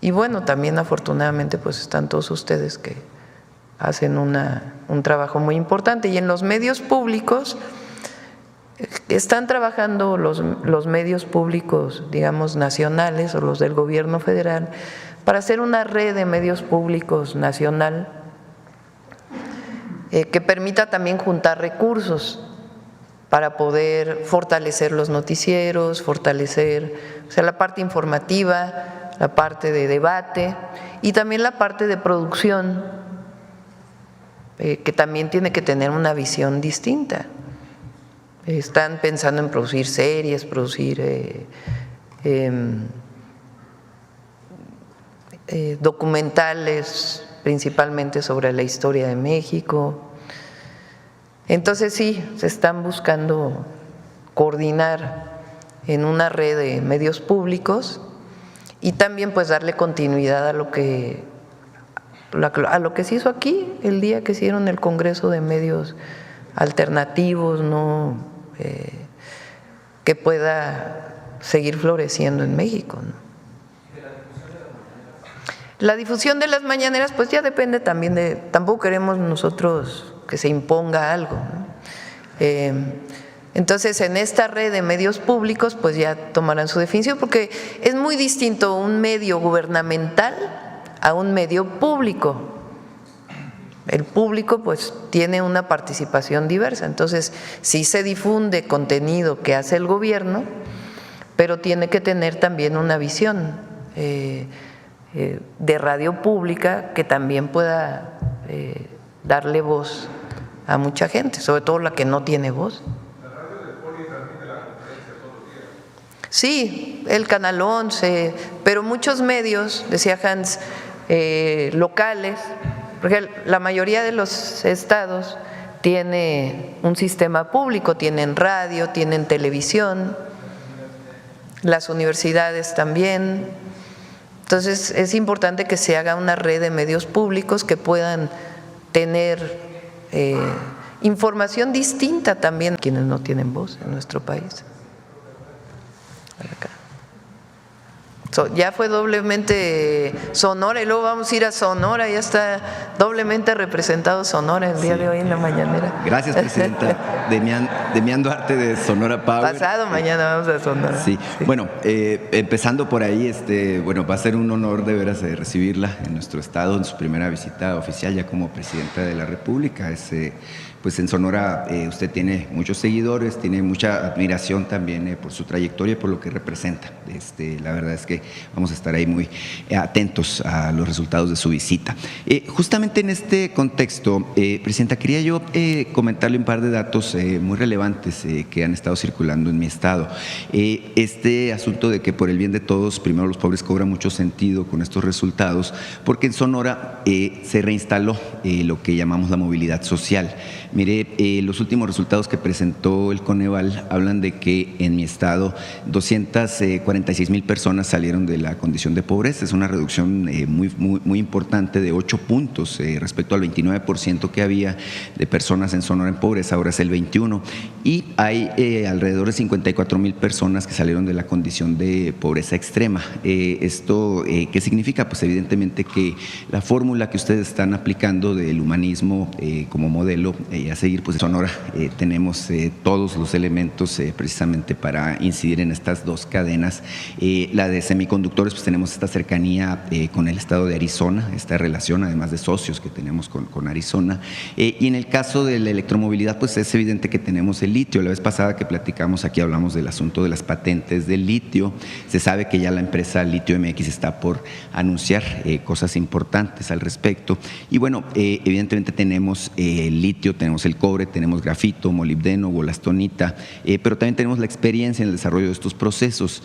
Y bueno, también afortunadamente pues están todos ustedes que hacen un trabajo muy importante. Y en los medios públicos, están trabajando los medios públicos, digamos, nacionales o los del gobierno federal, para hacer una red de medios públicos nacional que permita también juntar recursos para poder fortalecer los noticieros, fortalecer, o sea, la parte informativa, la parte de debate y también la parte de producción, que también tiene que tener una visión distinta. Están pensando en producir series, producir documentales, principalmente sobre la historia de México. Entonces sí, se están buscando coordinar en una red de medios públicos y también pues darle continuidad a lo que se hizo aquí el día que hicieron el Congreso de Medios Alternativos, ¿no? Que pueda seguir floreciendo en México, ¿no? La difusión de las mañaneras pues ya depende también de, tampoco queremos nosotros que se imponga algo, ¿no? Entonces en esta red de medios públicos pues ya tomarán su definición, porque es muy distinto un medio gubernamental a un medio público. El público pues tiene una participación diversa, entonces sí se difunde contenido que hace el gobierno, pero tiene que tener también una visión de radio pública que también pueda darle voz a mucha gente, sobre todo la que no tiene voz. ¿La radio de Poli transmite la conferencia todos los días? Sí, el Canal 11, pero muchos medios, decía Hans, locales, porque la mayoría de los estados tiene un sistema público, tienen radio, tienen televisión, las universidades también. Entonces es importante que se haga una red de medios públicos que puedan tener información distinta también a quienes no tienen voz en nuestro país. Ya fue doblemente Sonora y luego vamos a ir a Sonora, ya está doblemente representado Sonora el día de hoy en la mañanera. Gracias, presidenta. Demián Duarte de Sonora Power. Pasado mañana vamos a Sonora. Sí, bueno, empezando por ahí, bueno, va a ser un honor de veras recibirla en nuestro estado en su primera visita oficial ya como presidenta de la República. Pues en Sonora usted tiene muchos seguidores, tiene mucha admiración también por su trayectoria y por lo que representa. La verdad es que vamos a estar ahí muy atentos a los resultados de su visita. Justamente en este contexto, presidenta, quería yo comentarle un par de datos muy relevantes que han estado circulando en mi estado. Este asunto de que por el bien de todos, primero los pobres, cobra mucho sentido con estos resultados, porque en Sonora se reinstaló lo que llamamos la movilidad social. Mire, los últimos resultados que presentó el Coneval hablan de que en mi estado 246,000 personas salieron de la condición de pobreza. Es una reducción muy importante de 8 puntos respecto al 29% que había de personas en Sonora en pobreza, ahora es el 21%. Y hay alrededor de 54,000 personas que salieron de la condición de pobreza extrema. ¿Esto qué significa? Pues evidentemente que la fórmula que ustedes están aplicando del humanismo como modelo a seguir, pues en Sonora tenemos todos los elementos precisamente para incidir en estas dos cadenas. La de semiconductores, pues tenemos esta cercanía con el estado de Arizona, esta relación además de socios que tenemos con Arizona. Y en el caso de la electromovilidad, pues es evidente que tenemos el litio. La vez pasada que platicamos aquí hablamos del asunto de las patentes del litio. Se sabe que ya la empresa Litio MX está por anunciar cosas importantes al respecto. Y bueno, evidentemente tenemos litio, tenemos el cobre, tenemos grafito, molibdeno, wollastonita, pero también tenemos la experiencia en el desarrollo de estos procesos.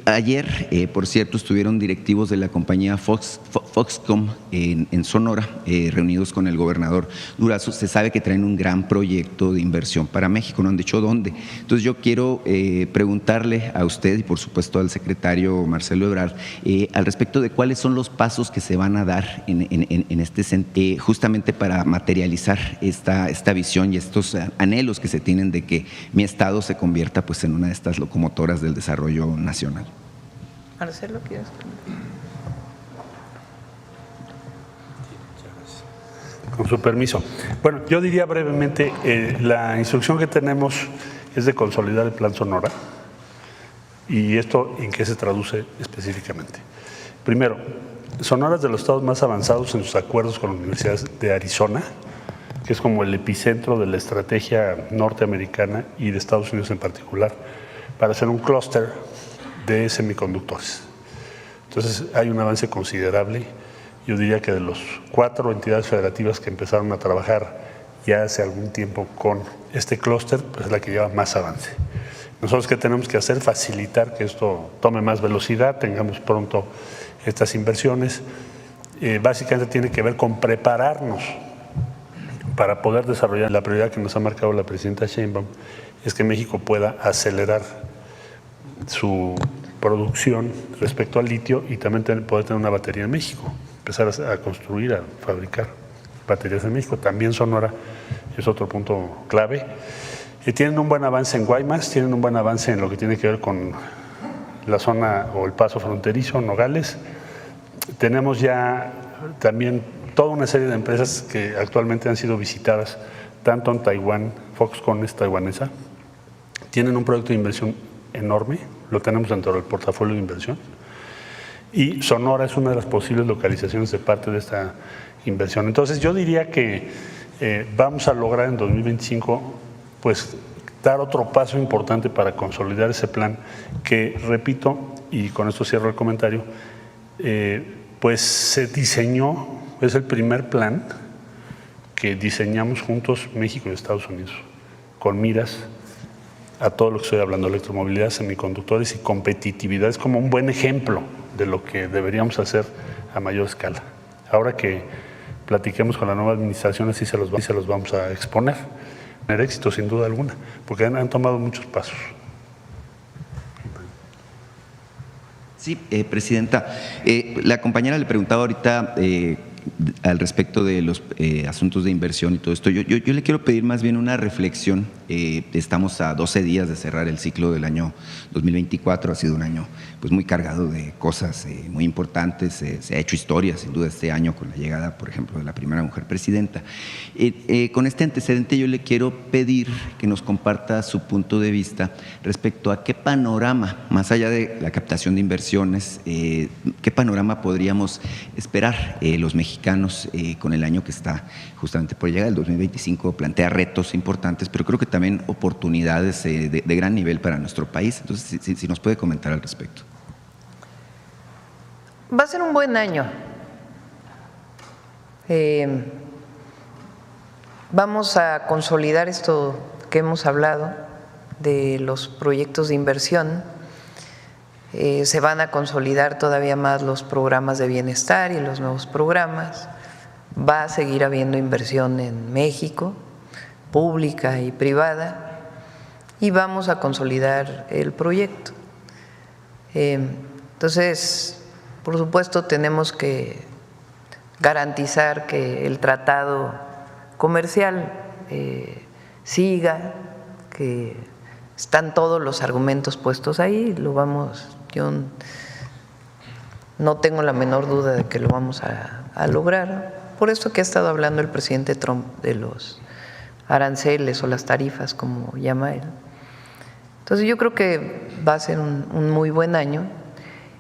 Ayer, por cierto, estuvieron directivos de la compañía Foxconn en Sonora, reunidos con el gobernador Durazo. Se sabe que traen un gran proyecto de inversión para México, no han dicho dónde. Entonces yo quiero preguntarle a usted y por supuesto al secretario Marcelo Ebrard al respecto de cuáles son los pasos que se van a dar en este sentido, justamente para materializar esta visión y estos anhelos que se tienen de que mi estado se convierta pues en una de estas locomotoras del desarrollo nacional. Marcelo, ¿quieres? Con su permiso. Bueno, yo diría brevemente, la instrucción que tenemos es de consolidar el Plan Sonora. ¿Y esto en qué se traduce específicamente? Primero, Sonora es de los estados más avanzados en sus acuerdos con las universidades de Arizona, que es como el epicentro de la estrategia norteamericana y de Estados Unidos en particular, para hacer un clúster de semiconductores. Entonces hay un avance considerable. Yo diría que de los 4 entidades federativas que empezaron a trabajar ya hace algún tiempo con este clúster, pues es la que lleva más avance. Nosotros, ¿qué tenemos que hacer? Facilitar que esto tome más velocidad, tengamos pronto estas inversiones. Básicamente tiene que ver con prepararnos para poder desarrollar. La prioridad que nos ha marcado la presidenta Sheinbaum es que México pueda acelerar su producción respecto al litio y también poder tener una batería en México, empezar a construir, a fabricar baterías en México. También Sonora es otro punto clave. Tienen un buen avance en Guaymas, tienen un buen avance en lo que tiene que ver con la zona o el paso fronterizo, Nogales. Tenemos ya también toda una serie de empresas que actualmente han sido visitadas, tanto en Taiwán, Foxconn es taiwanesa, tienen un proyecto de inversión enorme, lo tenemos dentro del portafolio de inversión, y Sonora es una de las posibles localizaciones de parte de esta inversión. Entonces yo diría que vamos a lograr en 2025 pues dar otro paso importante para consolidar ese plan que, repito, y con esto cierro el comentario, pues se diseñó, es el primer plan que diseñamos juntos México y Estados Unidos, con miras a todo lo que estoy hablando, electromovilidad, semiconductores y competitividad. Es como un buen ejemplo de lo que deberíamos hacer a mayor escala. Ahora que platiquemos con la nueva administración, así se los vamos a exponer. Tener éxito sin duda alguna, porque han tomado muchos pasos. Sí, presidenta, la compañera le preguntaba ahorita al respecto de los asuntos de inversión y todo esto. Yo le quiero pedir más bien una reflexión. Estamos a 12 días de cerrar el ciclo del año 2024. Ha sido un año pues muy cargado de cosas muy importantes. Se ha hecho historia sin duda este año con la llegada, por ejemplo, de la primera mujer presidenta. Con este antecedente yo le quiero pedir que nos comparta su punto de vista respecto a qué panorama, más allá de la captación de inversiones, qué panorama podríamos esperar los mexicanos con el año que está justamente por llegar. El 2025 plantea retos importantes, pero creo que también oportunidades de gran nivel para nuestro país. Entonces, si nos puede comentar al respecto. Va a ser un buen año. Vamos a consolidar esto que hemos hablado de los proyectos de inversión. Se van a consolidar todavía más los programas de bienestar y los nuevos programas. Va a seguir habiendo inversión en México, pública y privada, y vamos a consolidar el proyecto. Entonces, por supuesto, tenemos que garantizar que el tratado comercial siga, que están todos los argumentos puestos ahí, yo no tengo la menor duda de que lo vamos a lograr. Por eso que ha estado hablando el presidente Trump de los aranceles o las tarifas, como llama él. Entonces yo creo que va a ser un muy buen año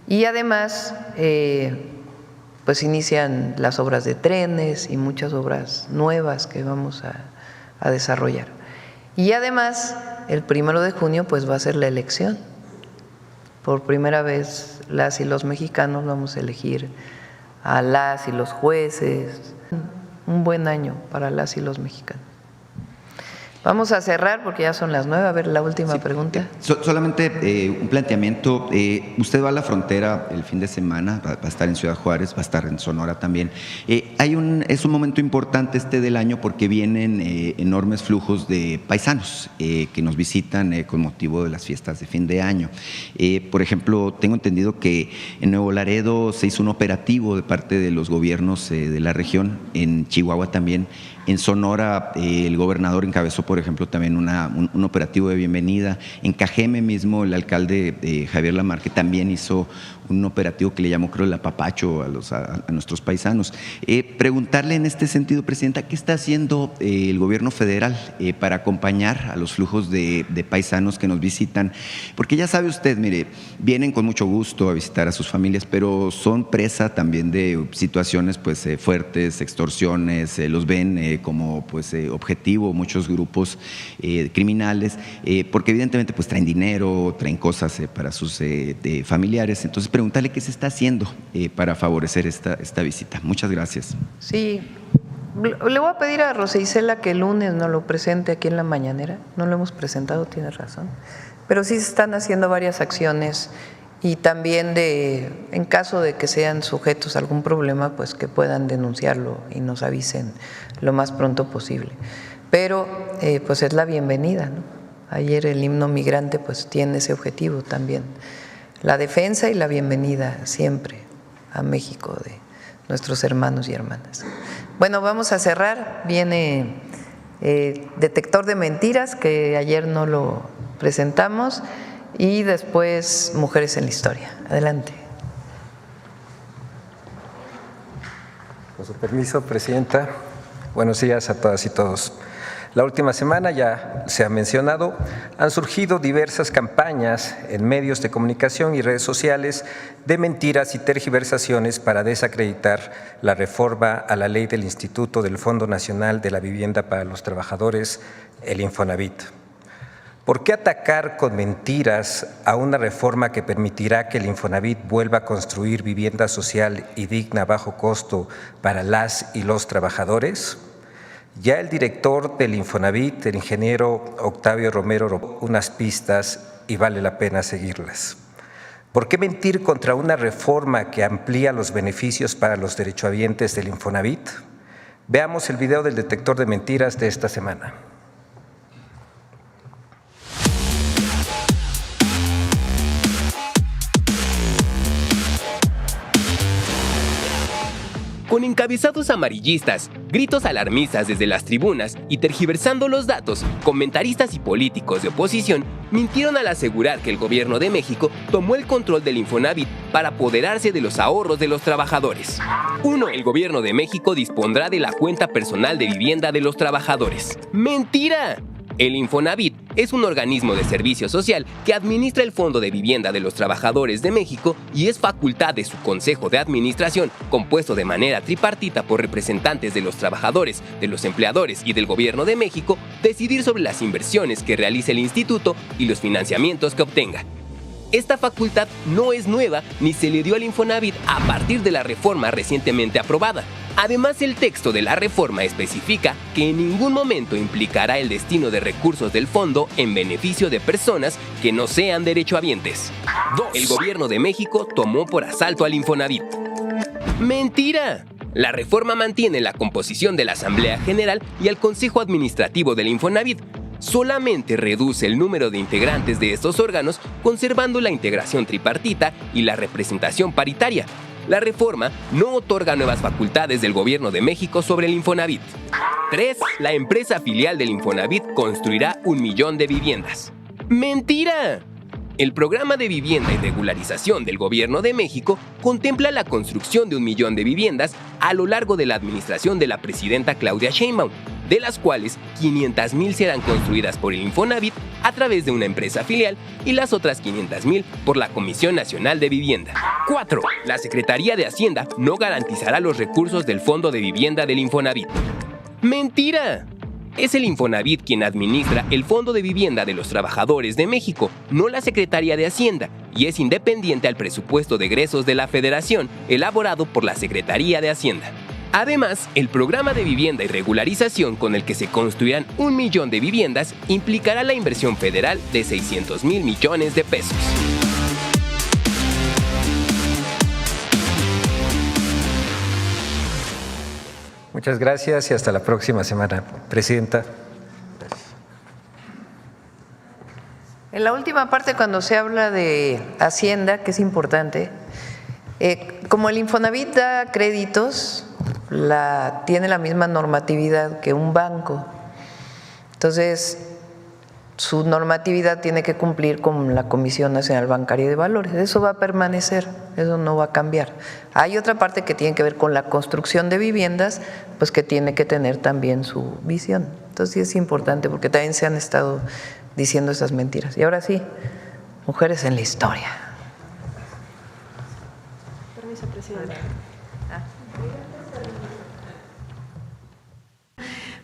y además pues inician las obras de trenes y muchas obras nuevas que vamos a desarrollar. Y además el 1 de junio pues va a ser la elección. Por primera vez las y los mexicanos vamos a elegir a las y los jueces. Un buen año para las y los mexicanos. Vamos a cerrar porque ya son las 9. A ver, la última pregunta. Solamente un planteamiento. Usted va a la frontera el fin de semana, va a estar en Ciudad Juárez, va a estar en Sonora también. Es un momento importante del año porque vienen enormes flujos de paisanos que nos visitan con motivo de las fiestas de fin de año. Por ejemplo, tengo entendido que en Nuevo Laredo se hizo un operativo de parte de los gobiernos de la región, en Chihuahua también. En Sonora, el gobernador encabezó, por ejemplo, también un operativo de bienvenida. En Cajeme mismo, el alcalde Javier Lamarque también hizo un operativo que le llamó, creo, el apapacho a nuestros paisanos. Preguntarle en este sentido, Presidenta, ¿qué está haciendo el gobierno federal para acompañar a los flujos de paisanos que nos visitan? Porque ya sabe usted, mire, vienen con mucho gusto a visitar a sus familias, pero son presa también de situaciones pues fuertes, extorsiones, los ven como pues objetivo muchos grupos criminales, porque evidentemente pues traen dinero, traen cosas para sus familiares. Entonces preguntarle qué se está haciendo para favorecer esta visita. Muchas gracias. Sí, le voy a pedir a Rosa Isela que el lunes nos lo presente aquí en la mañanera. No lo hemos presentado, tiene razón, pero sí se están haciendo varias acciones y también en caso de que sean sujetos a algún problema, pues que puedan denunciarlo y nos avisen lo más pronto posible. Pero pues es la bienvenida, ¿no? Ayer el himno migrante pues tiene ese objetivo también, la defensa y la bienvenida siempre a México de nuestros hermanos y hermanas. Bueno, vamos a cerrar. Viene detector de mentiras, que ayer no lo presentamos, y después Mujeres en la Historia. Adelante. Con su permiso, Presidenta. Buenos días a todas y todos. La última semana, ya se ha mencionado, han surgido diversas campañas en medios de comunicación y redes sociales de mentiras y tergiversaciones para desacreditar la reforma a la ley del Instituto del Fondo Nacional de la Vivienda para los Trabajadores, el Infonavit. ¿Por qué atacar con mentiras a una reforma que permitirá que el Infonavit vuelva a construir vivienda social y digna a bajo costo para las y los trabajadores? Ya el director del Infonavit, el ingeniero Octavio Romero, unas pistas y vale la pena seguirlas. ¿Por qué mentir contra una reforma que amplía los beneficios para los derechohabientes del Infonavit? Veamos el video del detector de mentiras de esta semana. Con encabezados amarillistas, gritos alarmistas desde las tribunas y tergiversando los datos, comentaristas y políticos de oposición mintieron al asegurar que el gobierno de México tomó el control del Infonavit para apoderarse de los ahorros de los trabajadores. 1. El gobierno de México dispondrá de la cuenta personal de vivienda de los trabajadores. ¡Mentira! El Infonavit es un organismo de servicio social que administra el Fondo de Vivienda de los Trabajadores de México y es facultad de su Consejo de Administración, compuesto de manera tripartita por representantes de los trabajadores, de los empleadores y del Gobierno de México, decidir sobre las inversiones que realice el instituto y los financiamientos que obtenga. Esta facultad no es nueva ni se le dio al Infonavit a partir de la reforma recientemente aprobada. Además, el texto de la reforma especifica que en ningún momento implicará el destino de recursos del fondo en beneficio de personas que no sean derechohabientes. 2. El gobierno de México tomó por asalto al Infonavit. ¡Mentira! La reforma mantiene la composición de la Asamblea General y el Consejo Administrativo del Infonavit. Solamente reduce el número de integrantes de estos órganos, conservando la integración tripartita y la representación paritaria. La reforma no otorga nuevas facultades del Gobierno de México sobre el Infonavit. 3. La empresa filial del Infonavit construirá 1 millón de viviendas. ¡Mentira! El programa de vivienda y regularización del Gobierno de México contempla la construcción de 1 millón de viviendas a lo largo de la administración de la presidenta Claudia Sheinbaum, de las cuales 500,000 serán construidas por el Infonavit a través de una empresa filial y las otras 500,000 por la Comisión Nacional de Vivienda. 4. La Secretaría de Hacienda no garantizará los recursos del Fondo de Vivienda del Infonavit. ¡Mentira! Es el Infonavit quien administra el Fondo de Vivienda de los Trabajadores de México, no la Secretaría de Hacienda, y es independiente al presupuesto de egresos de la Federación, elaborado por la Secretaría de Hacienda. Además, el programa de vivienda y regularización con el que se construirán 1 millón de viviendas implicará la inversión federal de 600,000 millones de pesos. Muchas gracias y hasta la próxima semana, Presidenta. En la última parte, cuando se habla de Hacienda, que es importante, como el Infonavit da créditos, tiene la misma normatividad que un banco. Entonces, su normatividad tiene que cumplir con la Comisión Nacional Bancaria de Valores. Eso va a permanecer, eso no va a cambiar. Hay otra parte que tiene que ver con la construcción de viviendas, pues que tiene que tener también su visión. Entonces sí es importante porque también se han estado diciendo esas mentiras. Y ahora sí, mujeres en la historia. Permiso, presidente.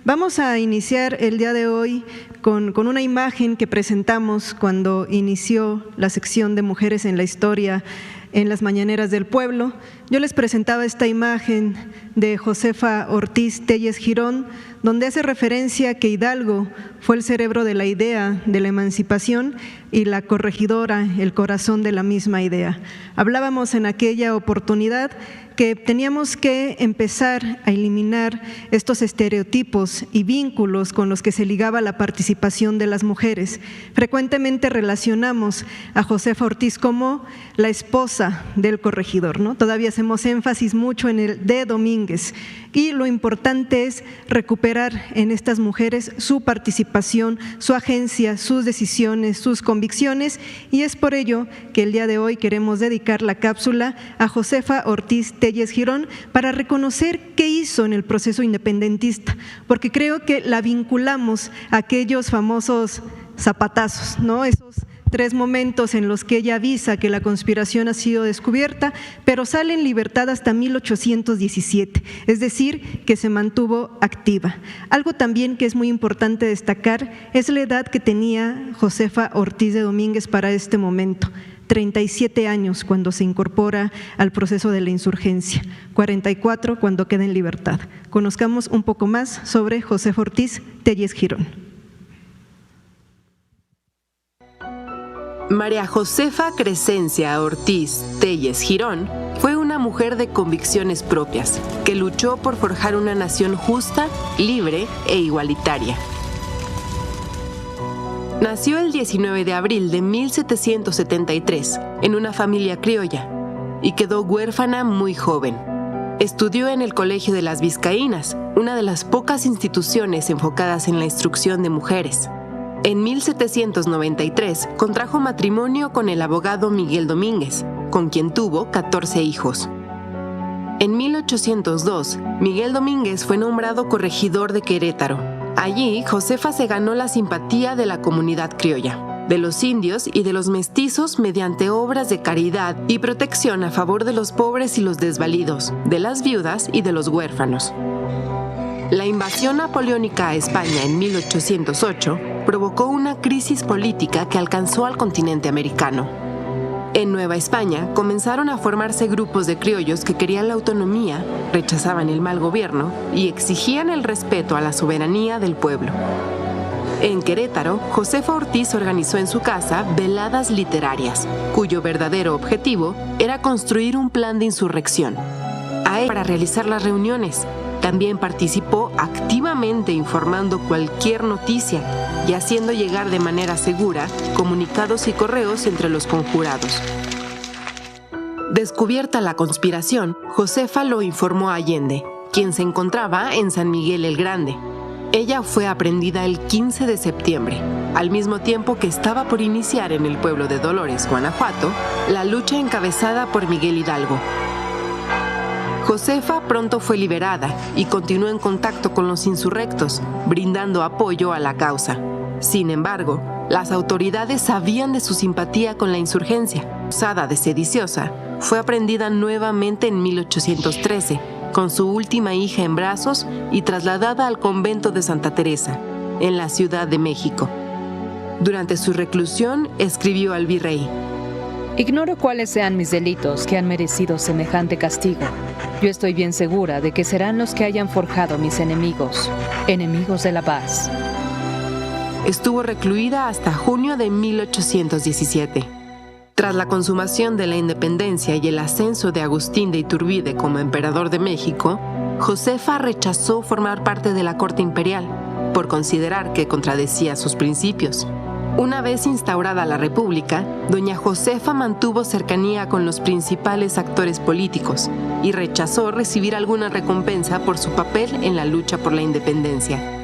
Vamos a iniciar el día de hoy con una imagen que presentamos cuando inició la sección de Mujeres en la Historia en las Mañaneras del Pueblo. Yo les presentaba esta imagen de Josefa Ortiz Telles Girón, donde hace referencia que Hidalgo fue el cerebro de la idea de la emancipación y la corregidora, el corazón de la misma idea. Hablábamos en aquella oportunidad que teníamos que empezar a eliminar estos estereotipos y vínculos con los que se ligaba la participación de las mujeres. Frecuentemente relacionamos a Josefa Ortiz como la esposa del corregidor, ¿no? Todavía hacemos énfasis mucho en el de Domínguez, y lo importante es recuperar en estas mujeres su participación, su agencia, sus decisiones, sus convicciones, y es por ello que el día de hoy queremos dedicar la cápsula a Josefa Ortiz Telles Girón para reconocer qué hizo en el proceso independentista, porque creo que la vinculamos a aquellos famosos zapatazos, ¿no? Esos 3 momentos en los que ella avisa que la conspiración ha sido descubierta, pero sale en libertad hasta 1817, es decir, que se mantuvo activa. Algo también que es muy importante destacar es la edad que tenía Josefa Ortiz de Domínguez para este momento. 37 años cuando se incorpora al proceso de la insurgencia, 44 cuando queda en libertad. Conozcamos un poco más sobre Josefa Ortiz Telles Girón. María Josefa Crescencia Ortiz Telles Girón fue una mujer de convicciones propias que luchó por forjar una nación justa, libre e igualitaria. Nació el 19 de abril de 1773 en una familia criolla y quedó huérfana muy joven. Estudió en el Colegio de las Vizcaínas, una de las pocas instituciones enfocadas en la instrucción de mujeres. En 1793 contrajo matrimonio con el abogado Miguel Domínguez, con quien tuvo 14 hijos. En 1802, Miguel Domínguez fue nombrado corregidor de Querétaro. Allí, Josefa se ganó la simpatía de la comunidad criolla, de los indios y de los mestizos mediante obras de caridad y protección a favor de los pobres y los desvalidos, de las viudas y de los huérfanos. La invasión napoleónica a España en 1808 provocó una crisis política que alcanzó al continente americano. En Nueva España comenzaron a formarse grupos de criollos que querían la autonomía, rechazaban el mal gobierno y exigían el respeto a la soberanía del pueblo. En Querétaro, Josefa Ortiz organizó en su casa veladas literarias, cuyo verdadero objetivo era construir un plan de insurrección. Para realizar las reuniones, también participó activamente informando cualquier noticia y haciendo llegar de manera segura comunicados y correos entre los conjurados. Descubierta la conspiración, Josefa lo informó a Allende, quien se encontraba en San Miguel el Grande. Ella fue aprehendida el 15 de septiembre, al mismo tiempo que estaba por iniciar en el pueblo de Dolores, Guanajuato, la lucha encabezada por Miguel Hidalgo. Josefa pronto fue liberada y continuó en contacto con los insurrectos, brindando apoyo a la causa. Sin embargo, las autoridades sabían de su simpatía con la insurgencia. Acusada de sediciosa, fue aprehendida nuevamente en 1813, con su última hija en brazos y trasladada al convento de Santa Teresa, en la Ciudad de México. Durante su reclusión, escribió al virrey: Ignoro cuáles sean mis delitos que han merecido semejante castigo. Yo estoy bien segura de que serán los que hayan forjado mis enemigos, enemigos de la paz. Estuvo recluida hasta junio de 1817. Tras la consumación de la independencia y el ascenso de Agustín de Iturbide como emperador de México, Josefa rechazó formar parte de la corte imperial, por considerar que contradecía sus principios. Una vez instaurada la República, doña Josefa mantuvo cercanía con los principales actores políticos y rechazó recibir alguna recompensa por su papel en la lucha por la independencia.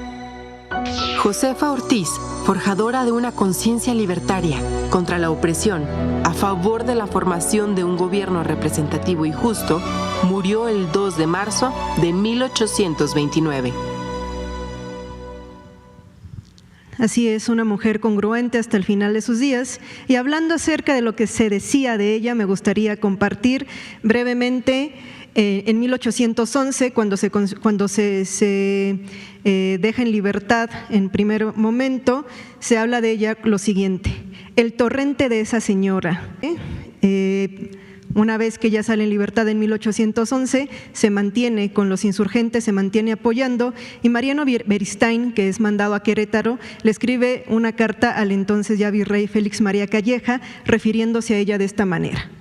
Josefa Ortiz, forjadora de una conciencia libertaria contra la opresión, a favor de la formación de un gobierno representativo y justo, murió el 2 de marzo de 1829. Así es, una mujer congruente hasta el final de sus días. Y hablando acerca de lo que se decía de ella, me gustaría compartir brevemente. En 1811, cuando se deja en libertad en primer momento, se habla de ella lo siguiente: el torrente de esa señora. Una vez que ella sale en libertad en 1811, se mantiene con los insurgentes, se mantiene apoyando, y Mariano Beristain, que es mandado a Querétaro, le escribe una carta al entonces ya virrey Félix María Calleja, refiriéndose a ella de esta manera: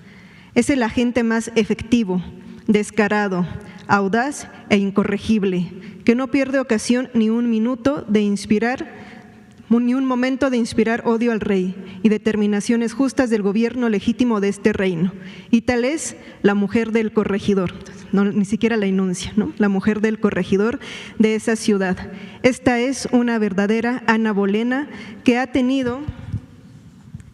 es el agente más efectivo, descarado, audaz e incorregible, que no pierde ocasión ni un momento de inspirar odio al rey y determinaciones justas del gobierno legítimo de este reino. Y tal es la mujer del corregidor, no, ni siquiera la enuncia, ¿no? La mujer del corregidor de esa ciudad. Esta es una verdadera Ana Bolena que ha tenido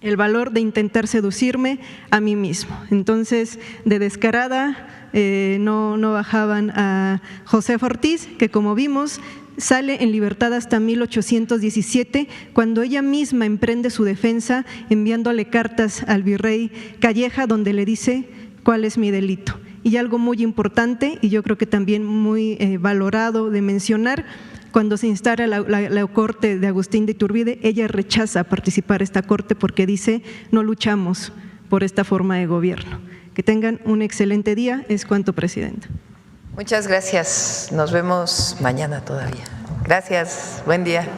el valor de intentar seducirme a mí mismo. Entonces, de descarada, no bajaban a Josefa Ortiz, que como vimos, sale en libertad hasta 1817, cuando ella misma emprende su defensa enviándole cartas al virrey Calleja, donde le dice cuál es mi delito. Y algo muy importante, y yo creo que también muy valorado de mencionar: cuando se instala la corte de Agustín de Iturbide, ella rechaza participar en esta corte porque dice: no luchamos por esta forma de gobierno. Que tengan un excelente día. Es cuanto, Presidenta. Muchas gracias. Nos vemos mañana todavía. Gracias. Buen día.